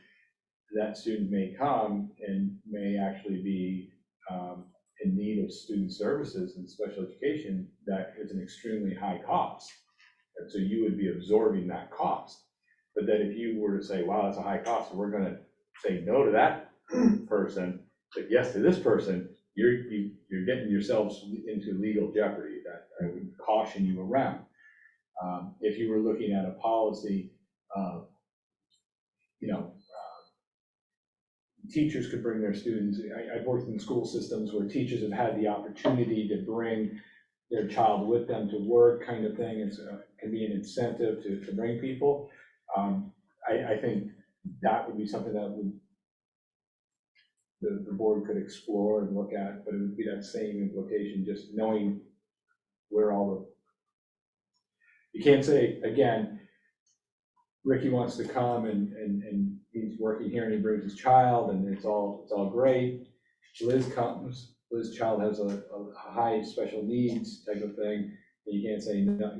That student may come and may actually be in need of student services and special education that is an extremely high cost. And so you would be absorbing that cost. But then if you were to say, wow, that's a high cost, and we're gonna say no to that person, but yes to this person, you're getting yourselves into legal jeopardy that I would caution you around. If you were looking at a policy, you know, teachers could bring their students. I've worked in school systems where teachers have had the opportunity to bring their child with them to work, kind of thing. It can be an incentive to bring people. I think that would be something that the board could explore and look at, but it would be that same implication, just knowing where all you can't say, again, Ricky wants to come and he's working here and he brings his child and it's all great. Liz comes, Liz's child has a high special needs type of thing. And you can't say, no,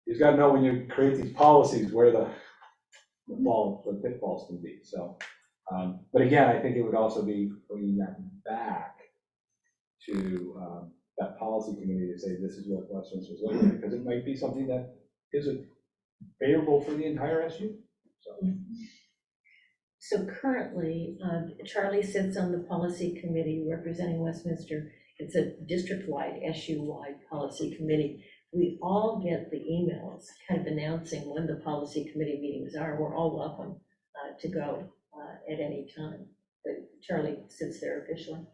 you've got to know when you create these policies where the pitfalls can be. So, but again, I think it would also be bringing that back to that policy committee to say, this is what Westminster is looking at, because it might be something that isn't favorable for the entire SU. So currently, Charlie sits on the policy committee representing Westminster. It's a district-wide, SU-wide policy committee. We all get the emails kind of announcing when the policy committee meetings are. We're all welcome to go at any time. But Charlie sits there officially.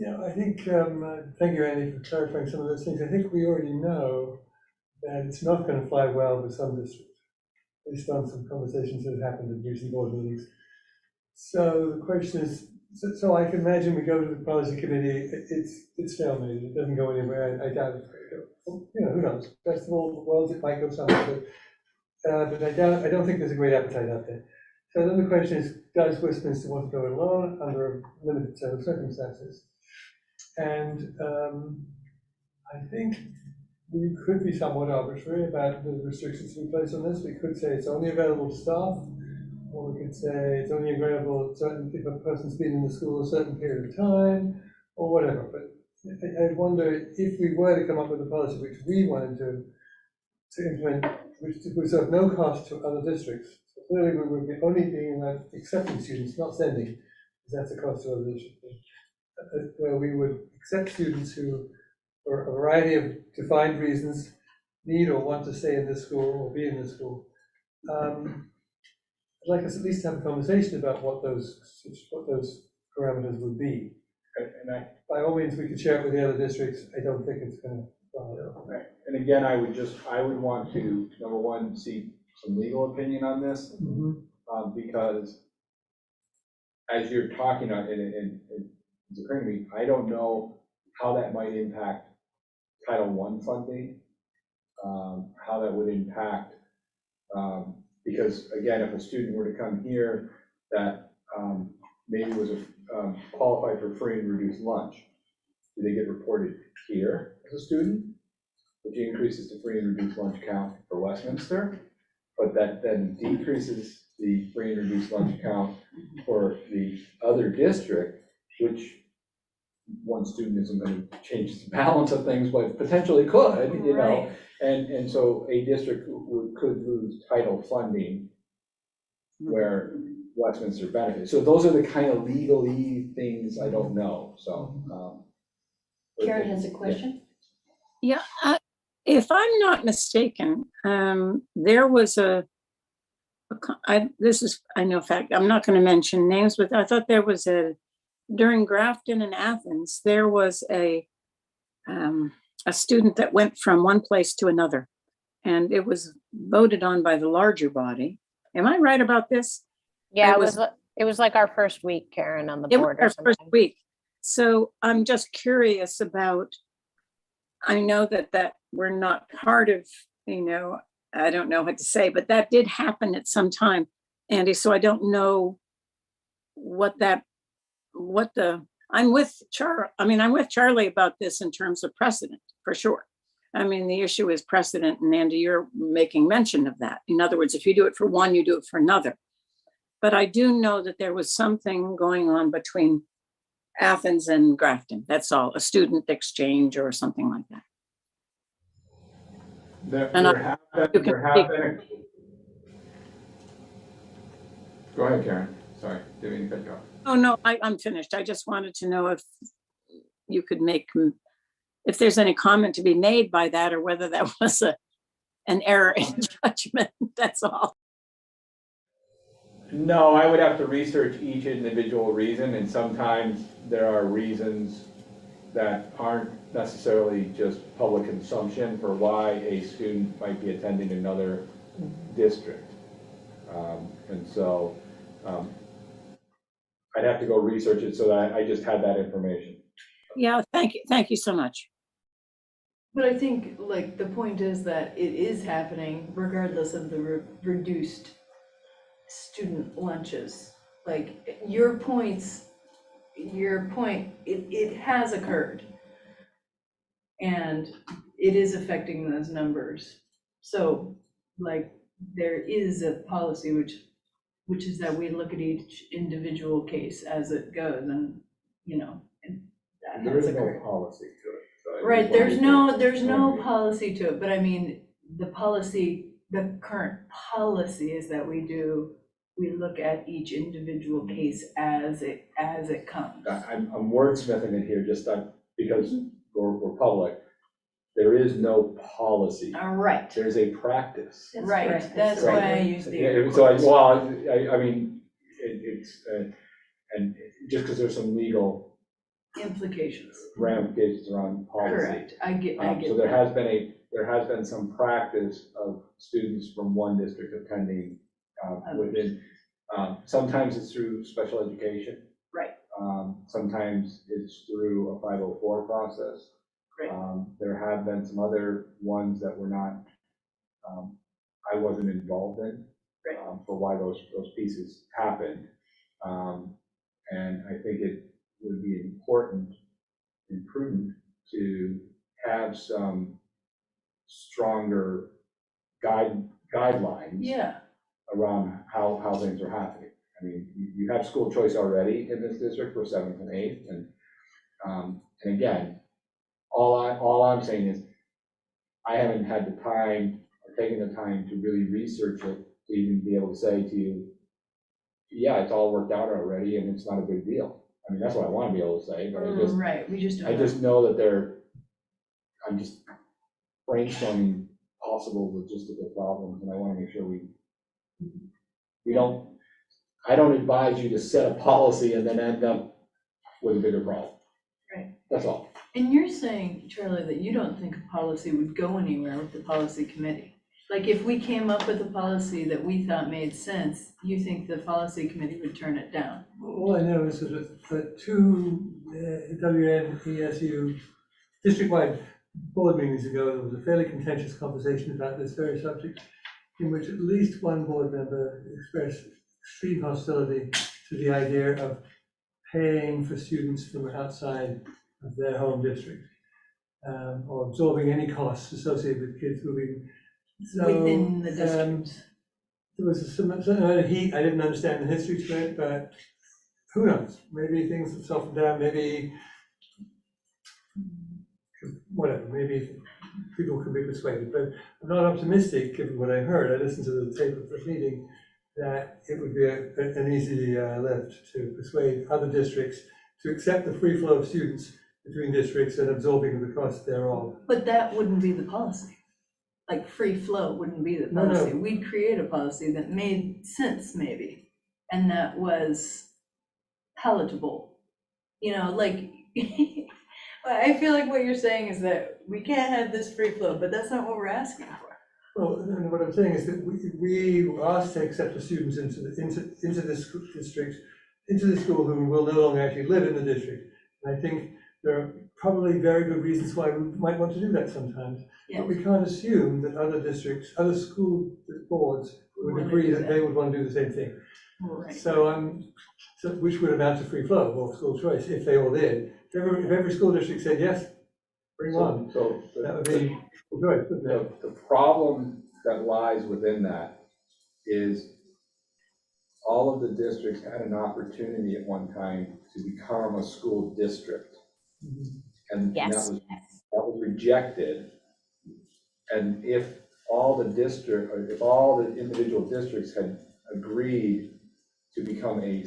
Yeah, I think, thank you, Andy, for clarifying some of those things. I think we already know that it's not going to fly well with some districts, based on some conversations that have happened in recent board meetings. So the question is, so I can imagine we go to the policy committee, it's stalemated, it doesn't go anywhere. I doubt it's going to go. You know, who knows? Best of all the worlds, it might go somewhere, but I don't think there's a great appetite out there. So then the question is, does Westminster want to go it alone under a limited set of circumstances? And I think we could be somewhat arbitrary about the restrictions we place on this. We could say it's only available to staff, or we could say it's only available if a person's been in the school a certain period of time, or whatever. But I wonder if we were to come up with a policy which we wanted to implement, which would serve no cost to other districts. So clearly we would be only being accepting students, not sending, because that's a cost to other districts. Where we would accept students who, for a variety of defined reasons, need or want to stay in this school or be in this school. I'd like us at least to have a conversation about what those parameters would be. And by all means, we could share it with the other districts. I don't think it's going to fly out. Right. And again, I would want to, number one, see some legal opinion on this, because as you're talking on, and it's occurring to me, I don't know how that might impact Title I funding, how that would impact, because again, if a student were to come here that maybe was qualified for free and reduced lunch, do they get reported here as a student, which increases the free and reduced lunch count for Westminster, but that then decreases the free and reduced lunch count for the other district, which one student isn't going to change the balance of things, but potentially could, you know? Right. And so a district could lose title funding where Westminster benefits. So those are the kind of legalese things I don't know, so. Karen has a question? Yeah, if I'm not mistaken, there was I know fact, I'm not going to mention names, but I thought there was during Grafton and Athens, there was a student that went from one place to another, and it was voted on by the larger body. Am I right about this? Yeah, was- it was like our first week, Karen, on the It was board or our first something. week. So I'm just curious about, I know that we're not part of, I don't know what to say, but that did happen at some time, Andy. So I don't know I'm with Charlie about this in terms of precedent, for sure. I mean, the issue is precedent, and Andy, you're making mention of that. In other words, if you do it for one, you do it for another. But I do know that there was something going on between Athens and Grafton. That's all, a student exchange or something like that. Go ahead, Karen. Sorry, didn't mean to cut you off. Oh, no, I'm finished. I just wanted to know if you could if there's any comment to be made by that, or whether that was an error in judgment. That's all. No, I would have to research each individual reason, and sometimes there are reasons that aren't necessarily just public consumption for why a student might be attending another district. And so I'd have to go research it so that I just had that information. Yeah, thank you so much. But I think, like, the point is that it is happening regardless of the reduced student lunches. Like, your point, it has occurred. And it is affecting those numbers. So, like, there is a policy which is that we look at each individual case as it goes, and, and that There has is no occurred. policy to it. So I Right, just wanna there's be no clear. policy to it, but I mean, the current policy is that we look at each individual case as it comes. I'm wordsmithing it here just because we're public. There is no policy. All right, There's a practice. That's right, correct. that's Right. why I use the. Yeah, so I mean, it's, and just because there's some legal Implications. ramifications around policy. Correct, I get So there that. has been some practice of students from one district attending within, sometimes it's through special education. Right. Sometimes it's through a 504 process. Right. There have been some other ones that were not, I wasn't involved in. Right. For why those pieces happened. And I think it would be important and prudent to have some stronger guidelines Yeah, around how things are happening. I mean, you have school choice already in this district for 7th and 8th, and again, all I'm saying is, I haven't had the time or taken the time to really research it to even be able to say to you, yeah, it's all worked out already and it's not a big deal. I mean, that's what I want to be able to say, but right, we just don't I know. just know that I'm just brainstorming possible logistical problems, and I want to make sure I don't advise you to set a policy and then end up with a bigger problem. Right. That's all. And you're saying, Charlie, that you don't think a policy would go anywhere with the policy committee. Like if we came up with a policy that we thought made sense, you think the policy committee would turn it down? All I know is that two WNESU district-wide board meetings ago, there was a fairly contentious conversation about this very subject, in which at least one board member expressed extreme hostility to the idea of paying for students from outside of their home district, or absorbing any costs associated with kids moving. So, Within the district. there was a certain amount of heat. I didn't understand the history to it, but who knows? Maybe things have softened down, maybe whatever, maybe people can be persuaded, but I'm not optimistic, given what I heard. I listened to the tape of the meeting, that it would be an easy lift to persuade other districts to accept the free flow of students between districts and absorbing the cost thereof. But that wouldn't be the policy. Like free flow wouldn't be the No, no. policy. We'd create a policy that made sense maybe, and that was palatable. You know, like, I feel like what you're saying is that we can't have this free flow, but that's not what we're asking for. Well, and what I'm saying is that we were asked to accept the students into this district, into the school who will no longer actually live in the district. And I think there are probably very good reasons why we might want to do that sometimes. Yeah. But we can't assume that other districts, other school boards would Wanna agree do that that. they would want to do the same thing. Right. So, which would amount to free flow or school choice, if they all did. If every school district said, yes, bring on, So that would be good, wouldn't it? the problem that lies within that is all of the districts had an opportunity at one time to become a school district. And that Yes. was rejected. And if all the individual districts had agreed to become a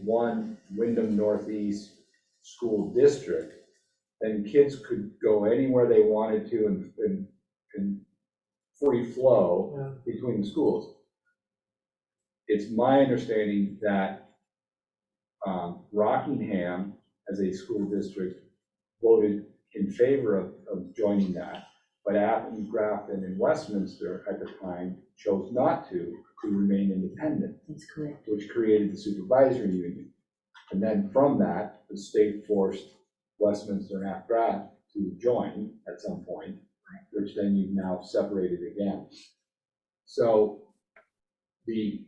one Wyndham Northeast school district, then kids could go anywhere they wanted to and free flow between the schools. It's my understanding that Rockingham, as a school district, voted in favor of joining that, but Athens, Grafton, and Westminster at the time chose not to remain independent. That's correct. Which created the supervisory union. And then from that, the state forced Westminster and Grafton to join at some point, which then you've now separated again. So the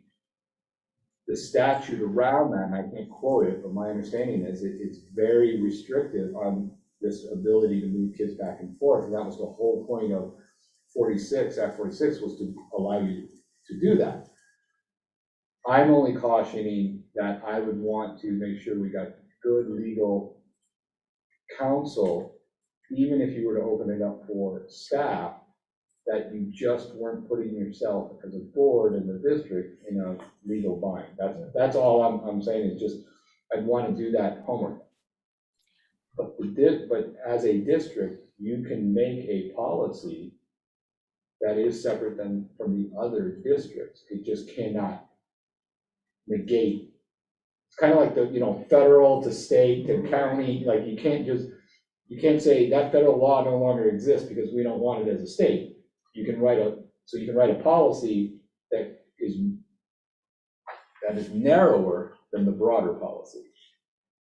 statute around that, and I can't quote it, but my understanding is it's very restrictive on this ability to move kids back and forth. And that was the whole point of 46, Act 46 was to allow you to do that. I'm only cautioning that I would want to make sure we got good legal counsel, even if you were to open it up for staff, that you just weren't putting yourself as a board in the district in a legal bind. That's all I'm saying is just, I'd want to do that homework. But as a district, you can make a policy that is separate from the other districts. It just cannot negate. It's kind of like the, federal to state to county, like you can't say that federal law no longer exists because we don't want it as a state. You can write a policy that is narrower than the broader policy,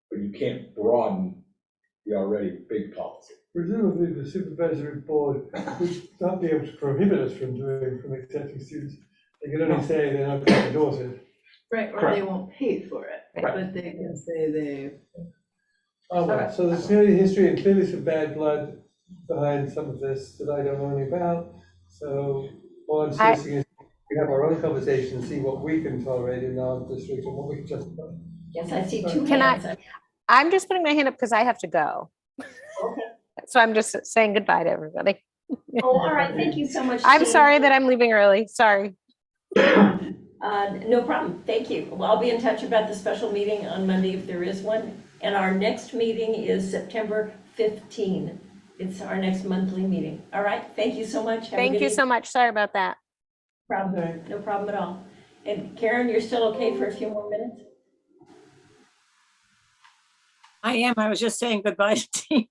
but you can't broaden the already big policy. Presumably, the supervisory board would not be able to prohibit us from accepting students. They can only say they're not going to endorse it. Right, or they won't pay for it, Right. but they can say they. Oh, well, so there's clearly history and clearly some bad blood behind some of this that I don't know anything about. So all I'm suggesting is we have our own conversation and see what we can tolerate in our district and what we can justify. Yes, I see two Can I- hands. I'm just putting my hand up because I have to go. Okay. So I'm just saying goodbye to everybody. Oh, all right, thank you so much. I'm Jean. sorry that I'm leaving early. Sorry. No problem, thank you. Well, I'll be in touch about the special meeting on Monday if there is one. And our next meeting is September 15. It's our next monthly meeting. All right, thank you so much. Have a Thank good you so much. Sorry about that. Problem. No problem at all. And Karen, you're still okay for a few more minutes? I am. I was just saying goodbye to Dean.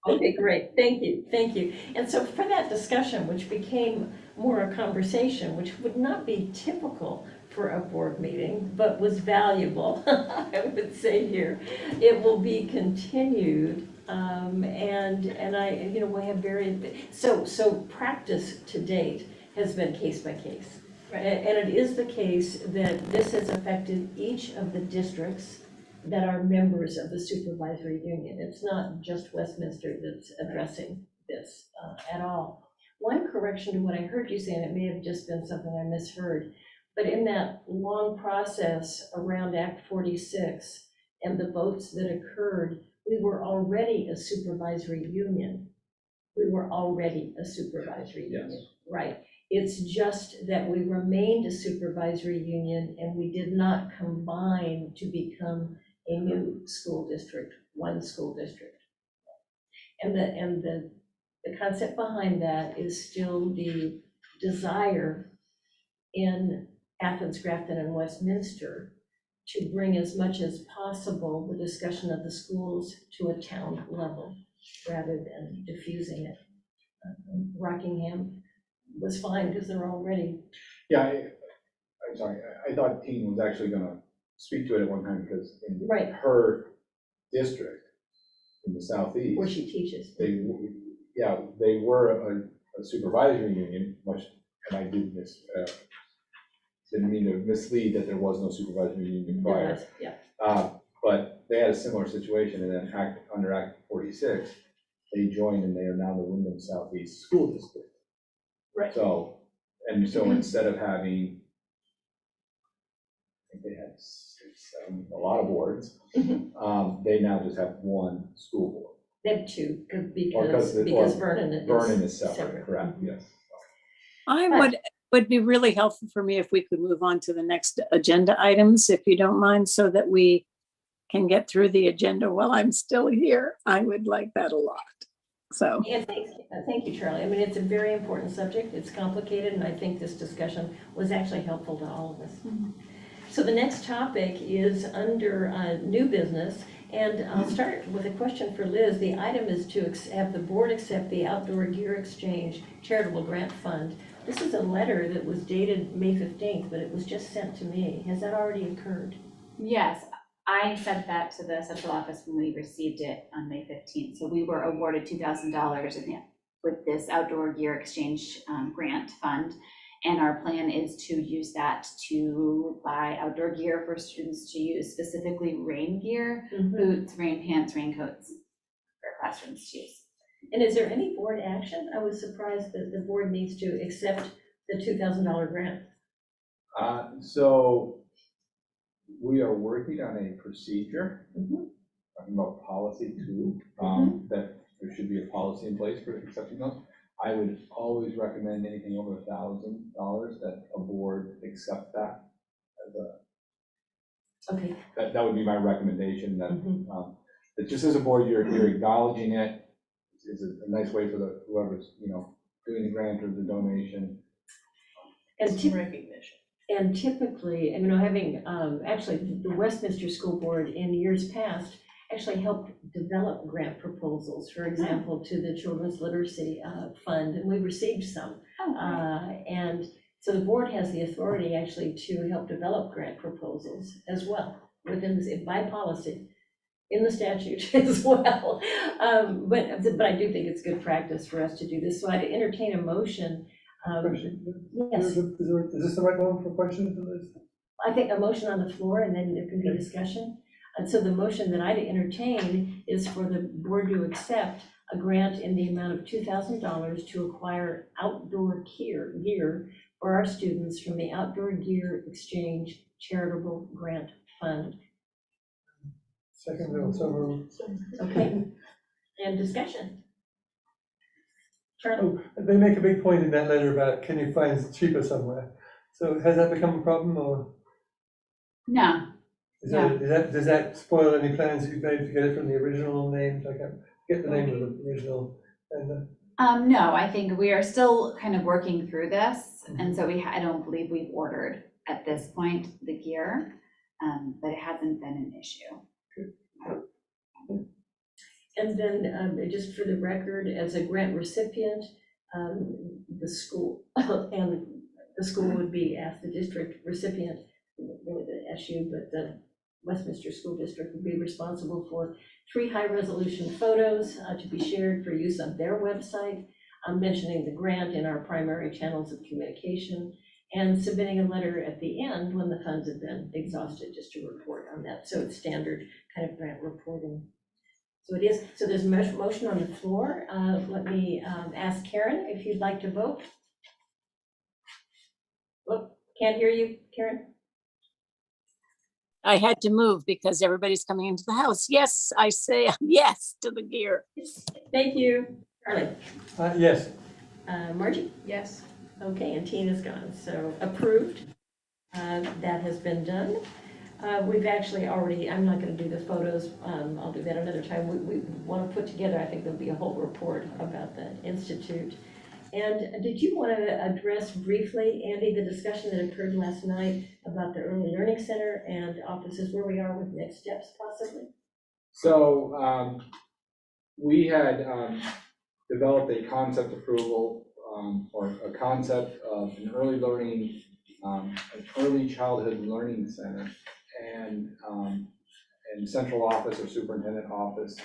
Okay, great. Thank you. Thank you. And so for that discussion, which became more a conversation, which would not be typical for a board meeting, but was valuable, I would say here. It will be continued, and I, we have so practice to date has been case by case. Right. And it is the case that this has affected each of the districts that are members of the supervisory union. It's not just Westminster that's addressing this at all. One correction to what I heard you say, and it may have just been something I misheard, but in that long process around Act 46 and the votes that occurred, we were already a supervisory union. We were already a supervisory union, Yes. right? It's just that we remained a supervisory union and we did not combine to become a new school district, one school district. And the concept behind that is still the desire in Athens, Grafton, and Westminster to bring as much as possible the discussion of the schools to a town level rather than diffusing it. Rockingham was fine because they're already. Yeah, I'm sorry, I thought Teen was actually gonna speak to it at one time, because in Right. her district in the southeast. Where she teaches. They were a supervisory union, much, and I didn't mean to mislead that there was no supervisory union There prior. was, yeah. But they had a similar situation, and then under Act 46, they joined, and they are now the Wyndham Southeast School District. Right. So instead of having, I think they had 6, 7, a lot of boards, they now just have one school board. They have two, Because because Vernon is. Vernon is separate, correct, yes. Would be really helpful for me if we could move on to the next agenda items, if you don't mind, so that we can get through the agenda while I'm still here. I would like that a lot. So, Yeah, thank you, Charlie. I mean, it's a very important subject. It's complicated, and I think this discussion was actually helpful to all of us. So the next topic is under new business, and I'll start with a question for Liz. The item is to have the board accept the Outdoor Gear Exchange Charitable Grant Fund. This is a letter that was dated May 15th, but it was just sent to me. Has that already occurred? Yes, I sent that to the central office when we received it on May 15th. So we were awarded $2,000 with this outdoor gear exchange grant fund. And our plan is to use that to buy outdoor gear for students to use, specifically rain gear, boots, rain pants, raincoats for classrooms to use. And is there any board action? I was surprised that the board needs to accept the $2,000 grant. So we are working on a procedure, talking about policy too, that there should be a policy in place for accepting those. I would always recommend anything over $1,000 that a board accept that as a. Okay. That would be my recommendation, that just as a board, you're acknowledging it. It's a nice way for whoever's, doing the grant or the donation. And recognition. And typically, having, actually, the Westminster School Board in years past actually helped develop grant proposals, for example, to the Children's Literacy Fund, and we received some. And so the board has the authority actually to help develop grant proposals as well, by policy, in the statute as well. But I do think it's good practice for us to do this. So I'd entertain a motion. Yes. Is this the right moment for questions? I think a motion on the floor, and then there can be discussion. And so the motion that I'd entertain is for the board to accept a grant in the amount of $2,000 to acquire outdoor gear for our students from the Outdoor Gear Exchange Charitable Grant Fund. Second, so Okay, and discussion. Charlie? they make a big point in that letter about, can you find it cheaper somewhere? So has that become a problem, or? No. Does that spoil any plans you've made to get it from the original name? I can't get the name of the original vendor. No, I think we are still kind of working through this. And so I don't believe we've ordered at this point the gear, but it hasn't been an issue. And then just for the record, as a grant recipient, the school, and the school would be asked, the district recipient, really the SU, but the Westminster School District would be responsible for 3 high-resolution photos to be shared for use on their website. I'm mentioning the grant in our primary channels of communication, and submitting a letter at the end when the funds have been exhausted, just to report on that. So it's standard kind of grant reporting. So it is, so there's a motion on the floor. Let me ask Karen if you'd like to vote. Look, can't hear you, Karen. I had to move because everybody's coming into the house. Yes, I say yes to the gear. Thank you. Charlie. Yes. Margie? Yes. Okay, and Tina's gone, so approved. That has been done. We've actually already, I'm not gonna do the photos, I'll do that another time. We wanna put together, I think there'll be a whole report about the Institute. And did you want to address briefly, Andy, the discussion that occurred last night about the Early Learning Center and offices, where we are with next steps possibly? So we had developed a concept approval or a concept of an an early childhood learning center and central office or superintendent office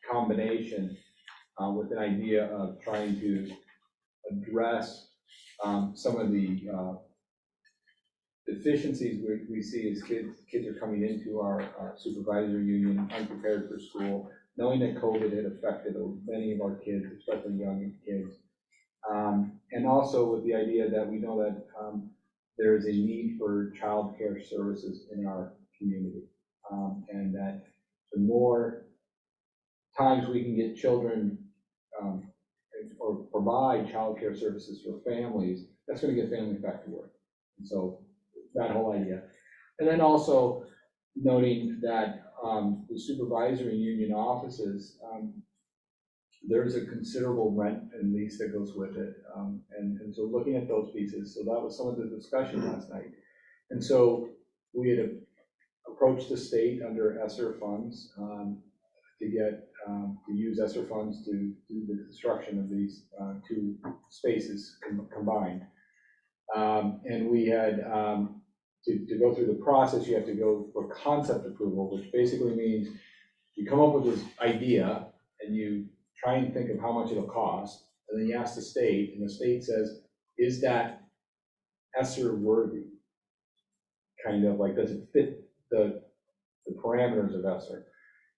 combination with an idea of trying to address some of the deficiencies we see as kids are coming into our supervisory union unprepared for school, knowing that COVID had affected many of our kids, especially young kids. And also with the idea that we know that there is a need for childcare services in our community. And that the more times we can get children or provide childcare services for families, that's going to get families back to work. And so that whole idea. And then also noting that the supervisory union offices, there's a considerable rent and lease that goes with it. And so looking at those pieces, so that was some of the discussion last night. And so we had approached the state under ESSER funds to get to use ESSER funds to do the construction of these 2 spaces combined. And we had to go through the process, you have to go for concept approval, which basically means you come up with this idea and you try and think of how much it'll cost, and then you ask the state, and the state says, is that ESSER worthy? Kind of like, does it fit the parameters of ESSER?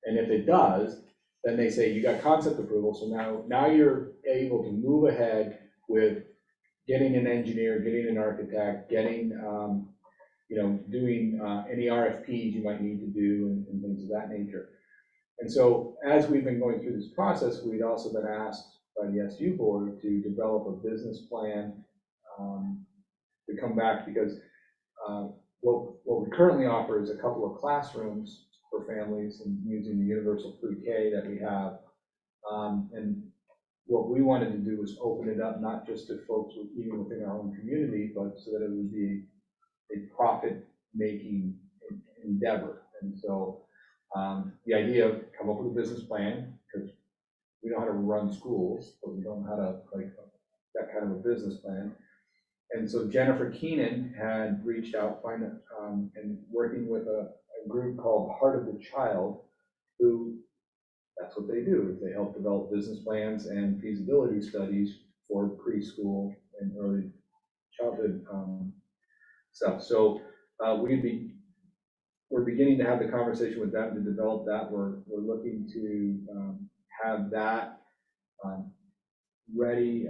And if it does, then they say, you got concept approval, so now you're able to move ahead with getting an engineer, getting an architect, getting, doing any RFPs you might need to do and things of that nature. And so as we've been going through this process, we'd also been asked by the SU board to develop a business plan to come back, because what we currently offer is a couple of classrooms for families and using the universal pre-K that we have. And what we wanted to do was open it up not just to folks even within our own community, but so that it would be a profit-making endeavor. And so the idea of come up with a business plan, because we know how to run schools, but we don't know how to that kind of a business plan. And so Jennifer Keenan had reached out and working with a group called Heart of the Child, who that's what they do, is they help develop business plans and feasibility studies for preschool and early childhood stuff. So we're beginning to have the conversation with them to develop that. We're looking to have that ready.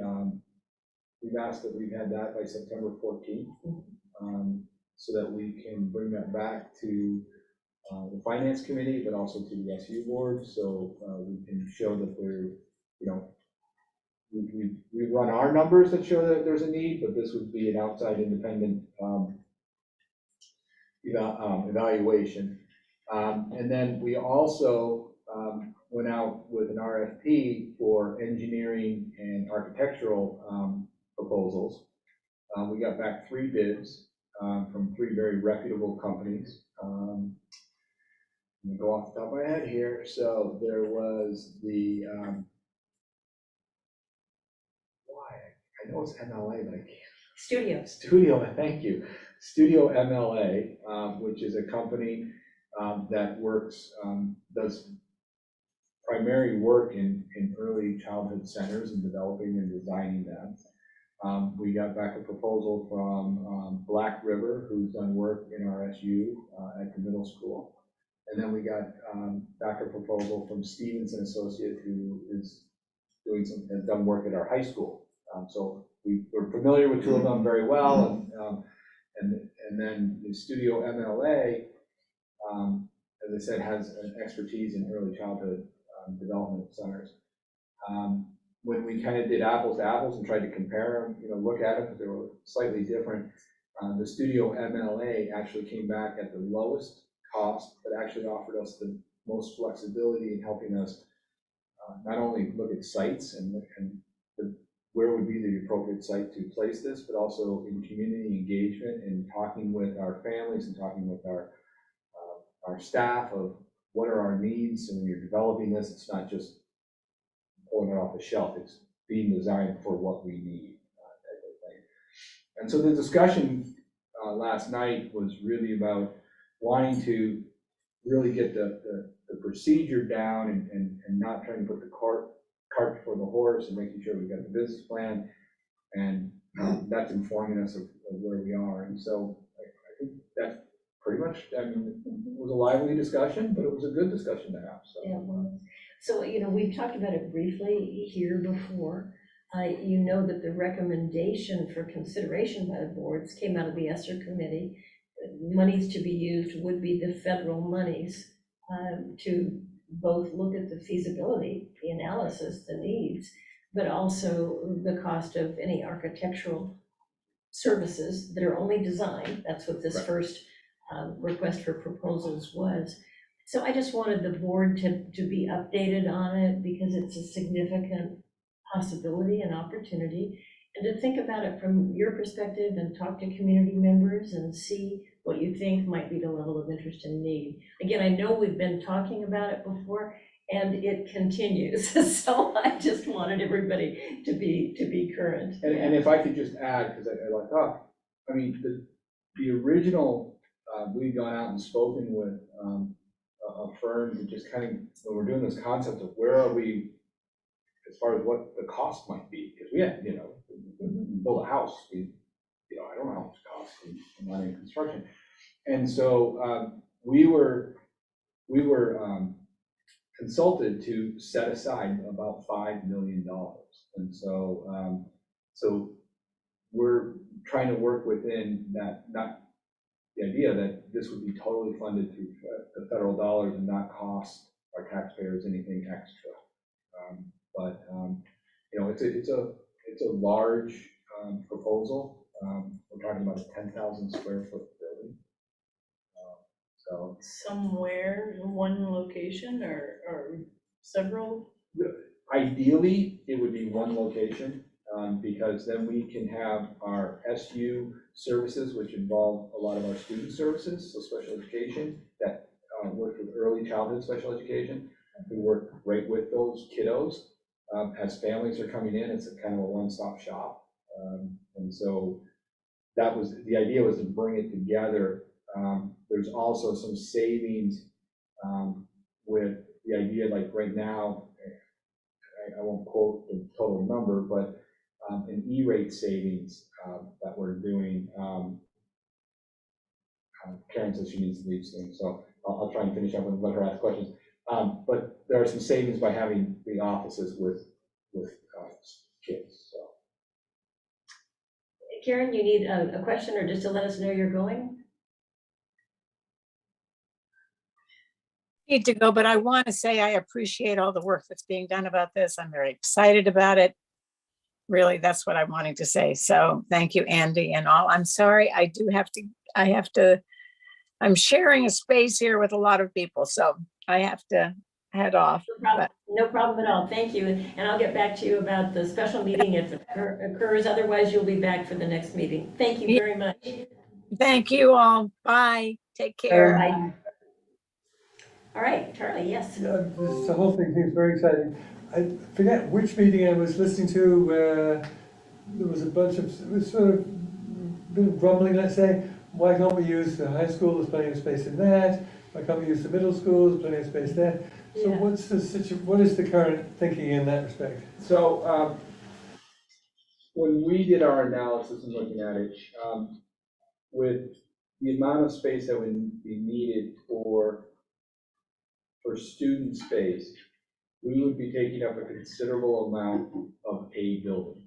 We've asked that we've had that by September 14th, so that we can bring that back to the finance committee, but also to the SU board, so we can show that they're, we run our numbers that show that there's a need, but this would be an outside independent evaluation. And then we also went out with an RFP for engineering and architectural proposals. We got back 3 bids from 3 very reputable companies. Let me go off the top of my head here. So there was the, why I know it's MLA, but I can't. Studios. Studio, thank you. Studio MLA, which is a company that works, does primary work in early childhood centers and developing and designing them. We got back a proposal from Black River, who's done work in our SU at the middle school. And then we got back a proposal from Stevens and Associate, who is doing has done work at our high school. So we're familiar with two of them very well, and then the Studio MLA, as I said, has an expertise in early childhood development centers. When we kind of did apples to apples and tried to compare them, look at them because they were slightly different, the Studio MLA actually came back at the lowest cost, but actually offered us the most flexibility in helping us not only look at sites and where would be the appropriate site to place this, but also in community engagement and talking with our families and talking with our staff of what are our needs. And when you're developing this, it's not just pulling it off the shelf, it's being designed for what we need, type of thing. And so the discussion last night was really about wanting to really get the procedure down and not trying to put the cart before the horse and making sure we've got the business plan, and that's informing us of where we are. And so I think that's pretty much, I mean, it was a lively discussion, but it was a good discussion to have. So. Yeah, well, so, we've talked about it briefly here before. You know that the recommendation for consideration by the boards came out of the ESSER committee. Monies to be used would be the federal monies to both look at the feasibility, the analysis, the needs, but also the cost of any architectural services that are only design. That's what this first request for proposals was. So I just wanted the board to be updated on it because it's a significant possibility and opportunity, and to think about it from your perspective and talk to community members and see what you think might be the level of interest and need. Again, I know we've been talking about it before and it continues. So I just wanted everybody to be current. And if I could just add, because I like, I mean, the original, we'd gone out and spoken with a firm to just kind of, when we're doing this concept of where are we as far as what the cost might be, because we had, build a house, I don't know how much it costs, I'm not in construction. And so we were consulted to set aside about $5 million. And so, so we're trying to work within that, not the idea that this would be totally funded through the federal dollars and not cost our taxpayers anything extra. But it's a large proposal. We're talking about a 10,000 square foot building. So Somewhere in one location or several? ideally, it would be one location, because then we can have our SU services, which involve a lot of our student services, so special education, that work with early childhood special education. We work right with those kiddos. As families are coming in, it's a kind of a one-stop shop. And so that was, the idea was to bring it together. There's also some savings with the idea, like right now, I won't quote the total number, but an E-rate savings that we're doing. Karen says she needs to leave soon, so I'll try and finish up and let her ask questions. But there are some savings by having the offices with kids. So. Karen, you need a question or just to let us know you're going? Need to go, but I want to say I appreciate all the work that's being done about this. I'm very excited about it. Really, that's what I'm wanting to say. So thank you, Andy, and all. I'm sorry, I have to, I'm sharing a space here with a lot of people, so I have to head off. No problem at all. Thank you. And I'll get back to you about the special meeting if it occurs. Otherwise, you'll be back for the next meeting. Thank you very much. Thank you all. Bye. Take care. Bye. All right, Charlie, yes. The whole thing seems very exciting. I forget which meeting I was listening to where there was a bunch of, it was sort of bit of grumbling, let's say, why can't we use the high school, there's plenty of space in that, why can't we use the middle school, there's plenty of space there. So Yeah. what is the current thinking in that respect? So, when we did our analysis and looking at it, with the amount of space that would be needed for student space, we would be taking up a considerable amount of a building.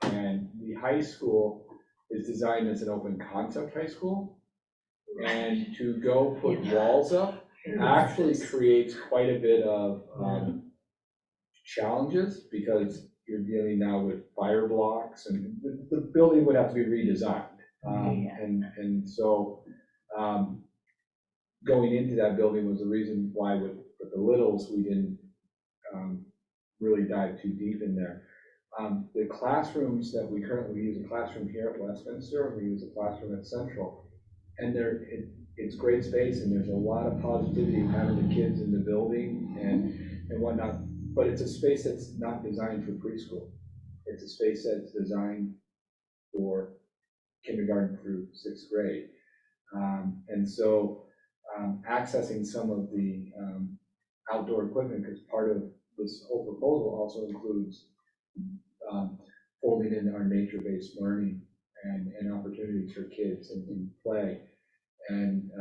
And the high school is designed as an open concept high school. And to go put walls up actually creates quite a bit of challenges, because you're dealing now with fire blocks, and the building would have to be redesigned. And so going into that building was the reason why with the littles, we didn't really dive too deep in there. The classrooms that we currently use, a classroom here at Westminster, and we use a classroom at Central, and it's great space, and there's a lot of positivity in having the kids in the building and whatnot, but it's a space that's not designed for preschool. It's a space that's designed for kindergarten through 6th grade. And so accessing some of the outdoor equipment, because part of this whole proposal also includes folding in our nature-based learning and opportunities for kids and play. And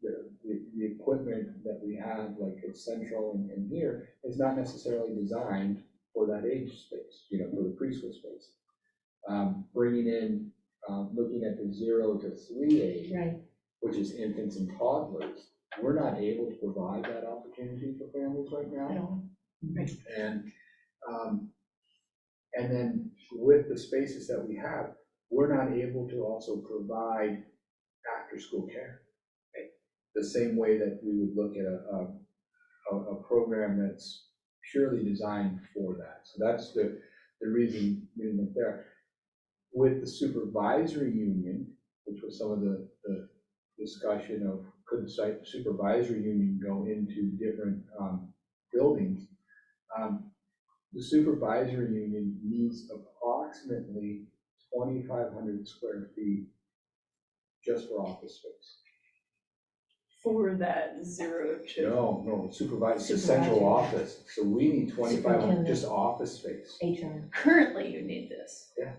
the equipment that we have, like at Central and here, is not necessarily designed for that age space, for the preschool space. Bringing in, looking at the 0 to 3 age, Right. which is infants and toddlers, we're not able to provide that opportunity for families right now. And then with the spaces that we have, we're not able to also provide after-school care, the same way that we would look at a program that's purely designed for that. So that's the reason we didn't look there. With the supervisory union, which was some of the discussion of could the supervisory union go into different buildings, the supervisory union needs approximately 2,500 square feet just for office space. For that 0 to. No, supervisor, central office. So we need 2,500 just office space. HR. Currently you need this. Yeah.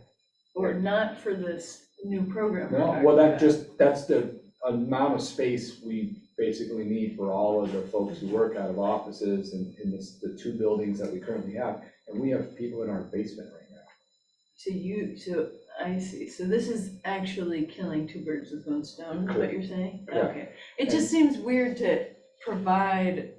Or not for this new program. we're No, talking well, about. that's the amount of space we basically need for all of the folks who work out of offices and in the 2 buildings that we currently have. And we have people in our basement right now. So I see, so this is actually killing 2 birds with 1 stone, is what you're saying? Yeah. Okay, it just seems weird to provide,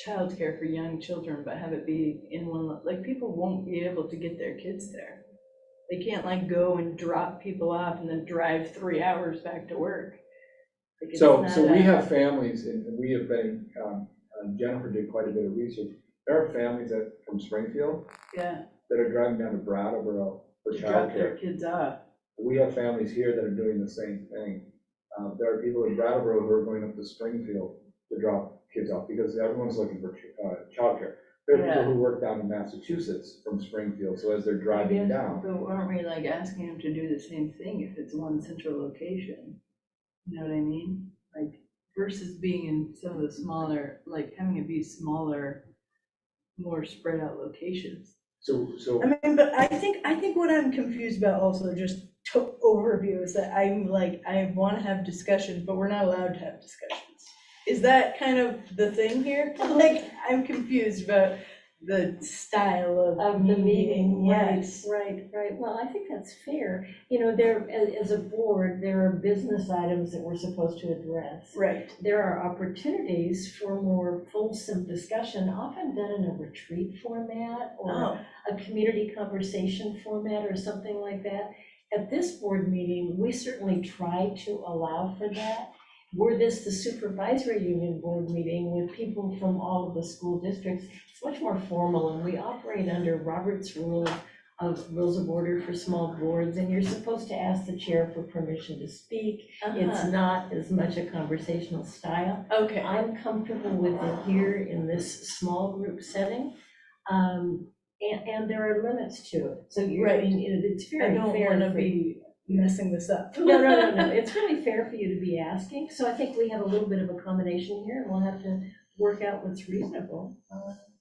childcare for young children, but have it be in one, people won't be able to get their kids there. They can't go and drop people off and then drive 3 hours back to work. It's So not we a- have families, and we have been, Jennifer did quite a bit of research. There are families from Springfield Yeah, that are driving down to Brattleboro for to drop their childcare. kids off. We have families here that are doing the same thing. There are people in Brattleboro who are going up to Springfield to drop kids off because everyone's looking for childcare. There are people Yeah. who work down in Massachusetts from Springfield, so as they're driving down. But aren't we asking them to do the same thing if it's one central location? You know what I mean? Versus being in some of the smaller, having it be smaller, more spread out locations. So I mean, but I think what I'm confused about also, just to overview, is that I want to have discussions, but we're not allowed to have discussions. Is that kind of the thing here? I'm confused about the style Of the meeting, Yes. right. Well, I think that's fair. As a board, there are business items that we're supposed to address. Right. There are opportunities for more fulsome discussion, often done in a retreat format or Oh, a community conversation format or something like that. At this board meeting, we certainly try to allow for that. Were this the supervisory union board meeting with people from all of the school districts, it's much more formal, and we operate under Robert's Rule of rules of order for small boards, and you're supposed to ask the chair for permission to speak. It's not as much a conversational style. Okay, I'm comfortable with it here in this small group setting. And there are limits to it. So you're, I Right. mean, it's I very don't fair. wanna for- be messing this up. No. It's really fair for you to be asking. So I think we have a little bit of a combination here, and we'll have to work out what's reasonable.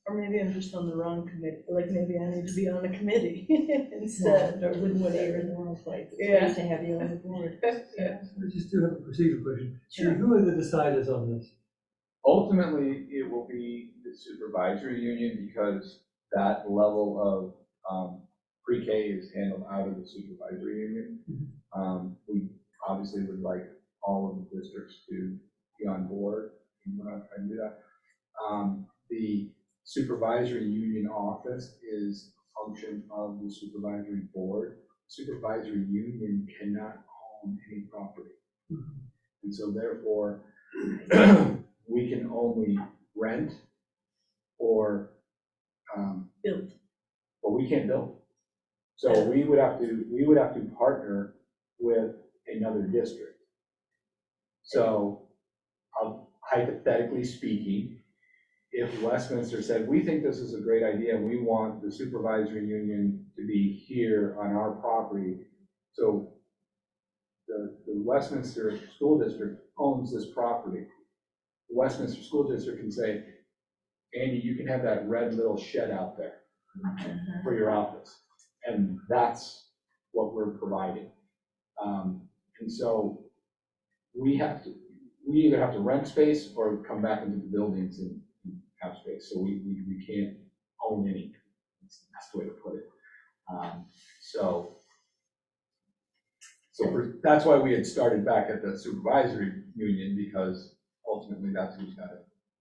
Or maybe I'm just on the wrong committee, like maybe I need to be on a committee instead, or Whatever, whatever. you're in the wrong place. It's Yeah. great to have you on the board. Yeah. I just do have a procedural question. Sure. Who are the deciders on this? Ultimately, it will be the supervisory union because that level of pre-K is handled out of the supervisory union. We obviously would like all of the districts to be on board, and we're not trying to do that. The supervisory union office is a function of the supervisory board. Supervisory union cannot own any property. And so therefore, we can only rent or, Build. but we can't build. So we would have to partner with another district. So hypothetically speaking, if Westminster said, we think this is a great idea, and we want the supervisory union to be here on our property. So the Westminster School District owns this property. The Westminster School District can say, Andy, you can have that red little shed out there for your office. And that's what we're providing. And so we either have to rent space or come back into the buildings and have space. So we can't own any. That's the best way to put it. That's why we had started back at the supervisory union, because ultimately that's who's got to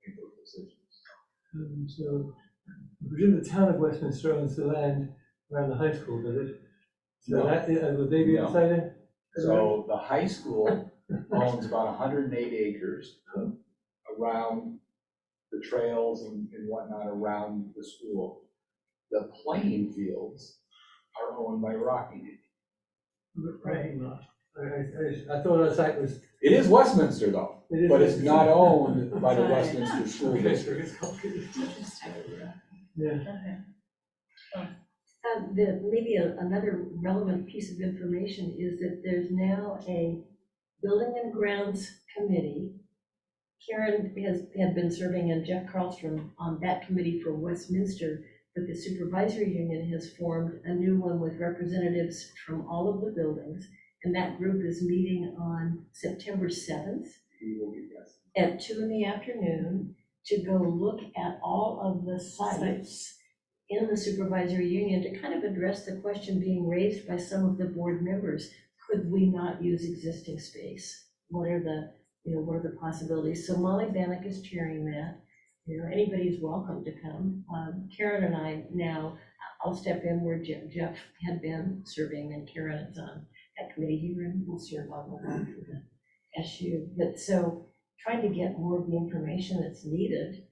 make those decisions. So I presume the town of Westminster owns the land around the high school, does it? So No. that, would they be a No. decider? So the high school owns about 108 acres around the trails and whatnot around the school. The playing fields are owned by Rockingham. Right. I thought that site was. It is Westminster though, It is but it's not Westminster. owned by the Fine. Westminster School Okay, District. it's complicated. Yeah. Okay. Maybe another relevant piece of information is that there's now a building and grounds committee. Karen had been serving, and Jeff Carlstrom on that committee for Westminster, but the supervisory union has formed a new one with representatives from all of the buildings, and that group is meeting on September 7th We will be, yes. at 2 p.m. to go look at all of the sites in the supervisory union to kind of address the question being raised by some of the board members. Could we not use existing space? What are the possibilities? So Molly Bannock is chairing that. Anybody's welcome to come. Karen and I now, I'll step in where Jeff had been serving, and Karen is on that committee here, and we'll serve on the one for the SU. But so trying to get more of the information that's needed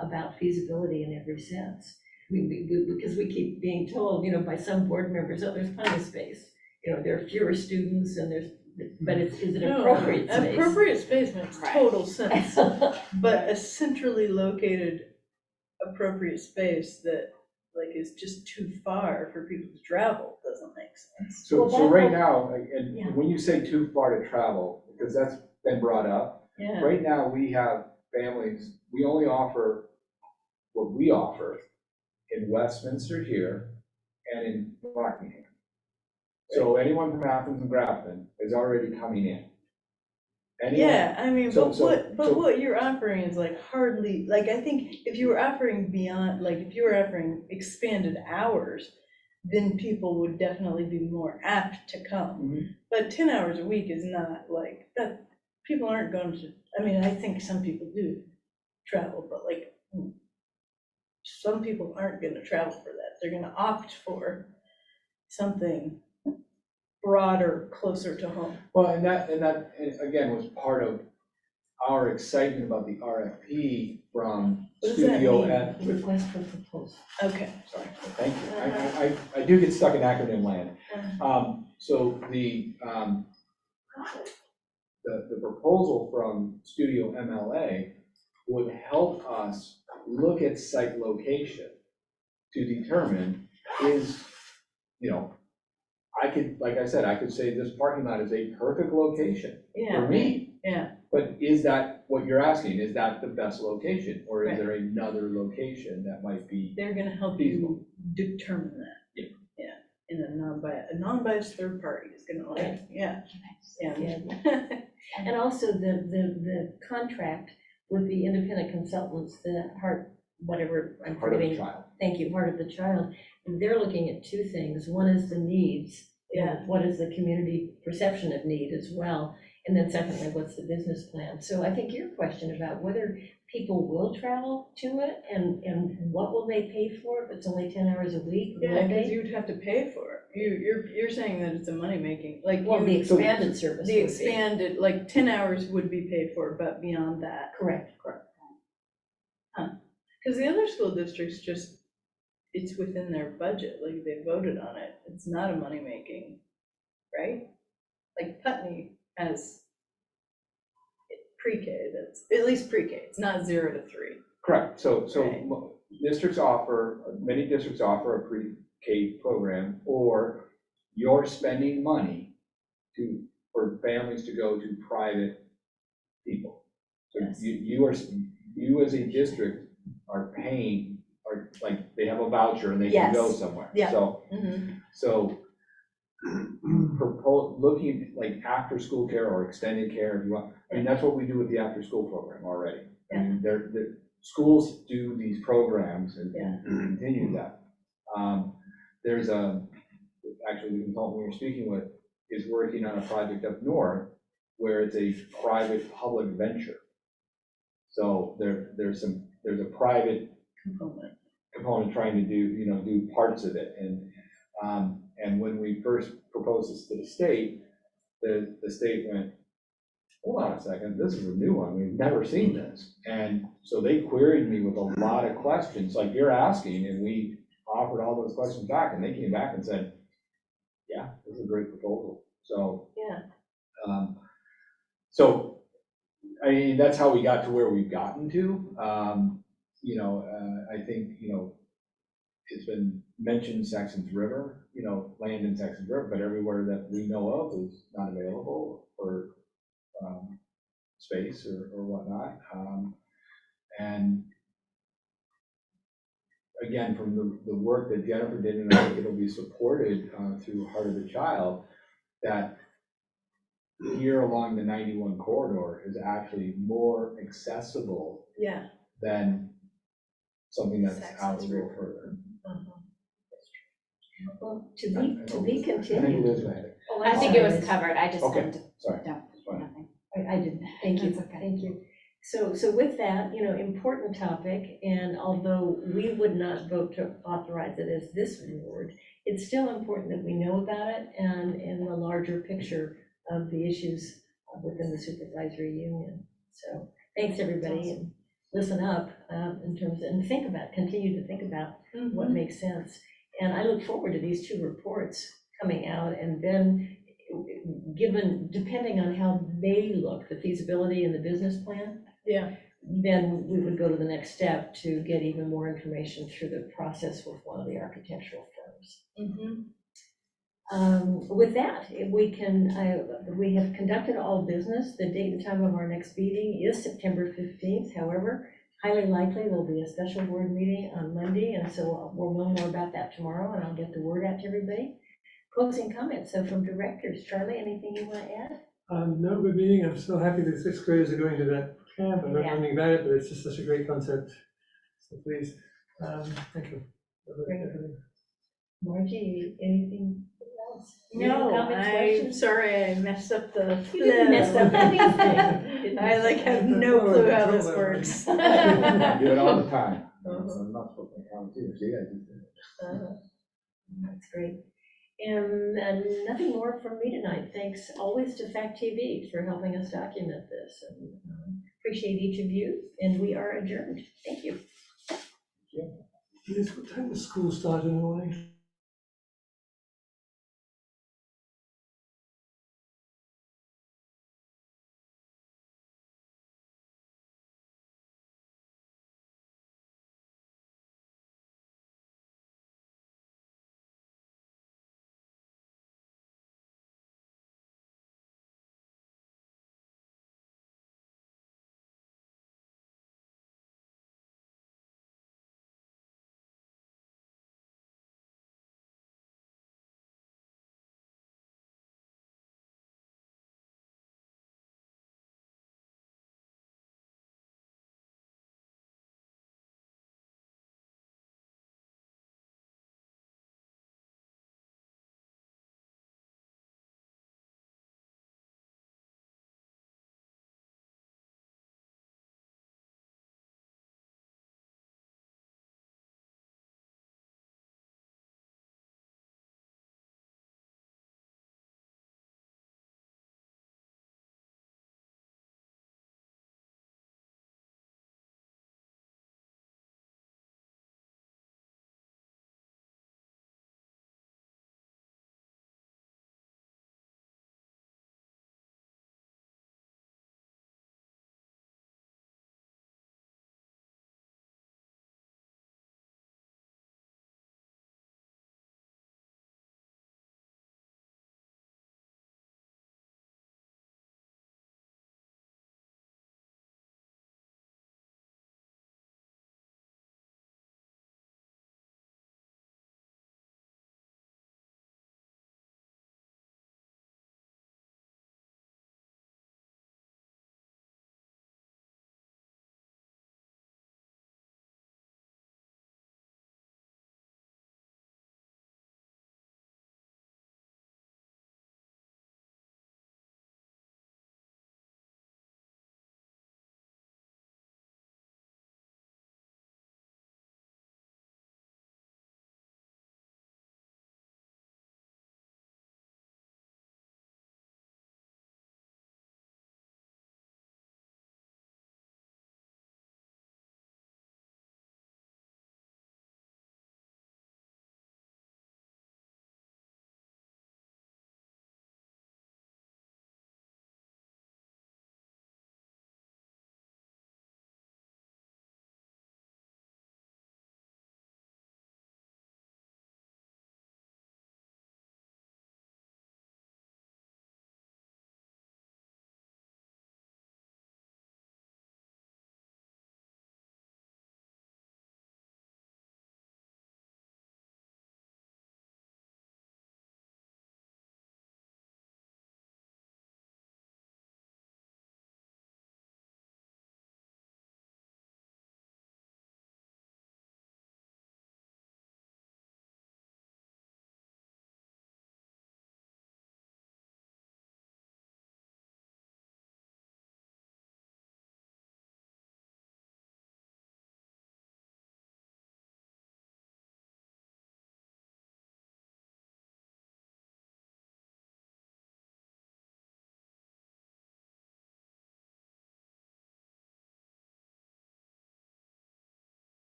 about feasibility in every sense. Because we keep being told, by some board members, oh, there's plenty of space. There are fewer students, and but is it No, appropriate space? Appropriate space makes Right. total sense, but a centrally located appropriate space that is just too far for people to travel doesn't make sense. So, Well, so that- right now, and Yeah. when you say too far to travel, because that's been brought up, Yeah. right now we have families, we only offer what we offer in Westminster here and in Rockingham. So anyone from Athens and Grafton is already coming in. Anyone- Yeah, I mean, So- but what you're offering is hardly, I think if you were offering beyond, if you were offering expanded hours, then people would definitely be more apt to come. Mhm. But 10 hours a week is not that, people aren't going to, I think some people do travel, but some people aren't gonna travel for that. They're gonna opt for something broader, closer to home. Well, and that again was part of our excitement about the RFP from What does that Studio mean? M. Request for proposal. Okay. Sorry, thank you. I do get stuck in acronym land. So the proposal from Studio MLA would help us look at site location to determine is, I could, like I said, I could say this parking lot is a perfect location for me. Yeah. But is that what you're asking? Is that the best location? Or is Right. there another location that might be? They're gonna help Feasible. you determine that. Yeah. Yeah, and a non-biased third party is gonna like, yeah. And also the contract with the independent consultants, the Heart, whatever, I'm Part of the forgetting. child. Thank you, Heart of the Child. And they're looking at two things. One is the needs. Yeah. What is the community perception of need as well? And then secondly, what's the business plan? So I think your question about whether people will travel to it and what will they pay for if it's only 10 hours a week? Will Yeah, because they? you'd have to pay for it. You're saying that it's a money-making, like, Well, the you, expanded service the would be. expanded, like, 10 hours would be paid for, but beyond that. Correct. Because the other school districts just, it's within their budget, like, they voted on it. It's not a money-making, right? Like Putney has pre-K, that's, at least pre-K, it's not 0 to 3. Correct. So Right. many districts offer a pre-K program, or you're spending money for families to go to private people. So Yes. you as a district are paying, or like, they have a voucher and they can go Yes. somewhere. Yeah. So looking like after-school care or extended care, if you want, I mean, that's what we do with the after-school program already. I mean, the schools do these programs and continue that. There's actually, the consultant we were speaking with is working on a project up north where it's a private-public venture. So there's a private component trying to do parts of it. And when we first proposed this to the state went, hold on a second, this is a new one, we've never seen this. And so they queried me with a lot of questions like you're asking, and we offered all those questions back, and they came back and said, yeah, this is a great proposal. So, so, I mean, that's how we got to where we've gotten to. I think, it's been mentioned Saxon's River, land in Saxon's River, but everywhere that we know of is not available for space or whatnot. And again, from the work that Jennifer did, and I think it'll be supported through Heart of the Child, that here along the 91 corridor is actually more accessible than something that's out a little further. Well, to be I think continued. Liz had it. Oh, I I'm think it sorry, was Liz. covered, I just Okay, wanted to, sorry. no, Fine. nothing. I didn't, thank you, That's okay. thank you. So with that, important topic, and although we would not vote to authorize it as this reward, it's still important that we know about it and in the larger picture of the issues within the supervisory union. So thanks, everybody, and listen up in terms, and continue to think about what makes sense. And I look forward to these two reports coming out, and then depending on how they look, the feasibility and the business plan, then we would go to the next step to get even more information through the process with one of the architectural firms. With that, we have conducted all business. The date and time of our next meeting is September 15th. However, highly likely there'll be a special board meeting on Monday, and so we'll know more about that tomorrow, and I'll get the word out to everybody. Closing comments, so from directors, Charlie, anything you want to add? No, good meeting. I'm so happy that sixth graders are going to that camp. I'm not Yeah. learning about it, but it's just such a great concept. So please, thank you. Great. Margie, anything else? No, Comments, I'm questions? sorry I messed up the. You didn't mess up anything. I like have no clue how this works. I do it all the time. I'm not supposed to count either. See, I did that. That's great. And nothing more from me tonight. Thanks always to Fact TV for helping us document this. And Appreciate each of you, and we are adjourned. Thank you. What time does school start in the morning?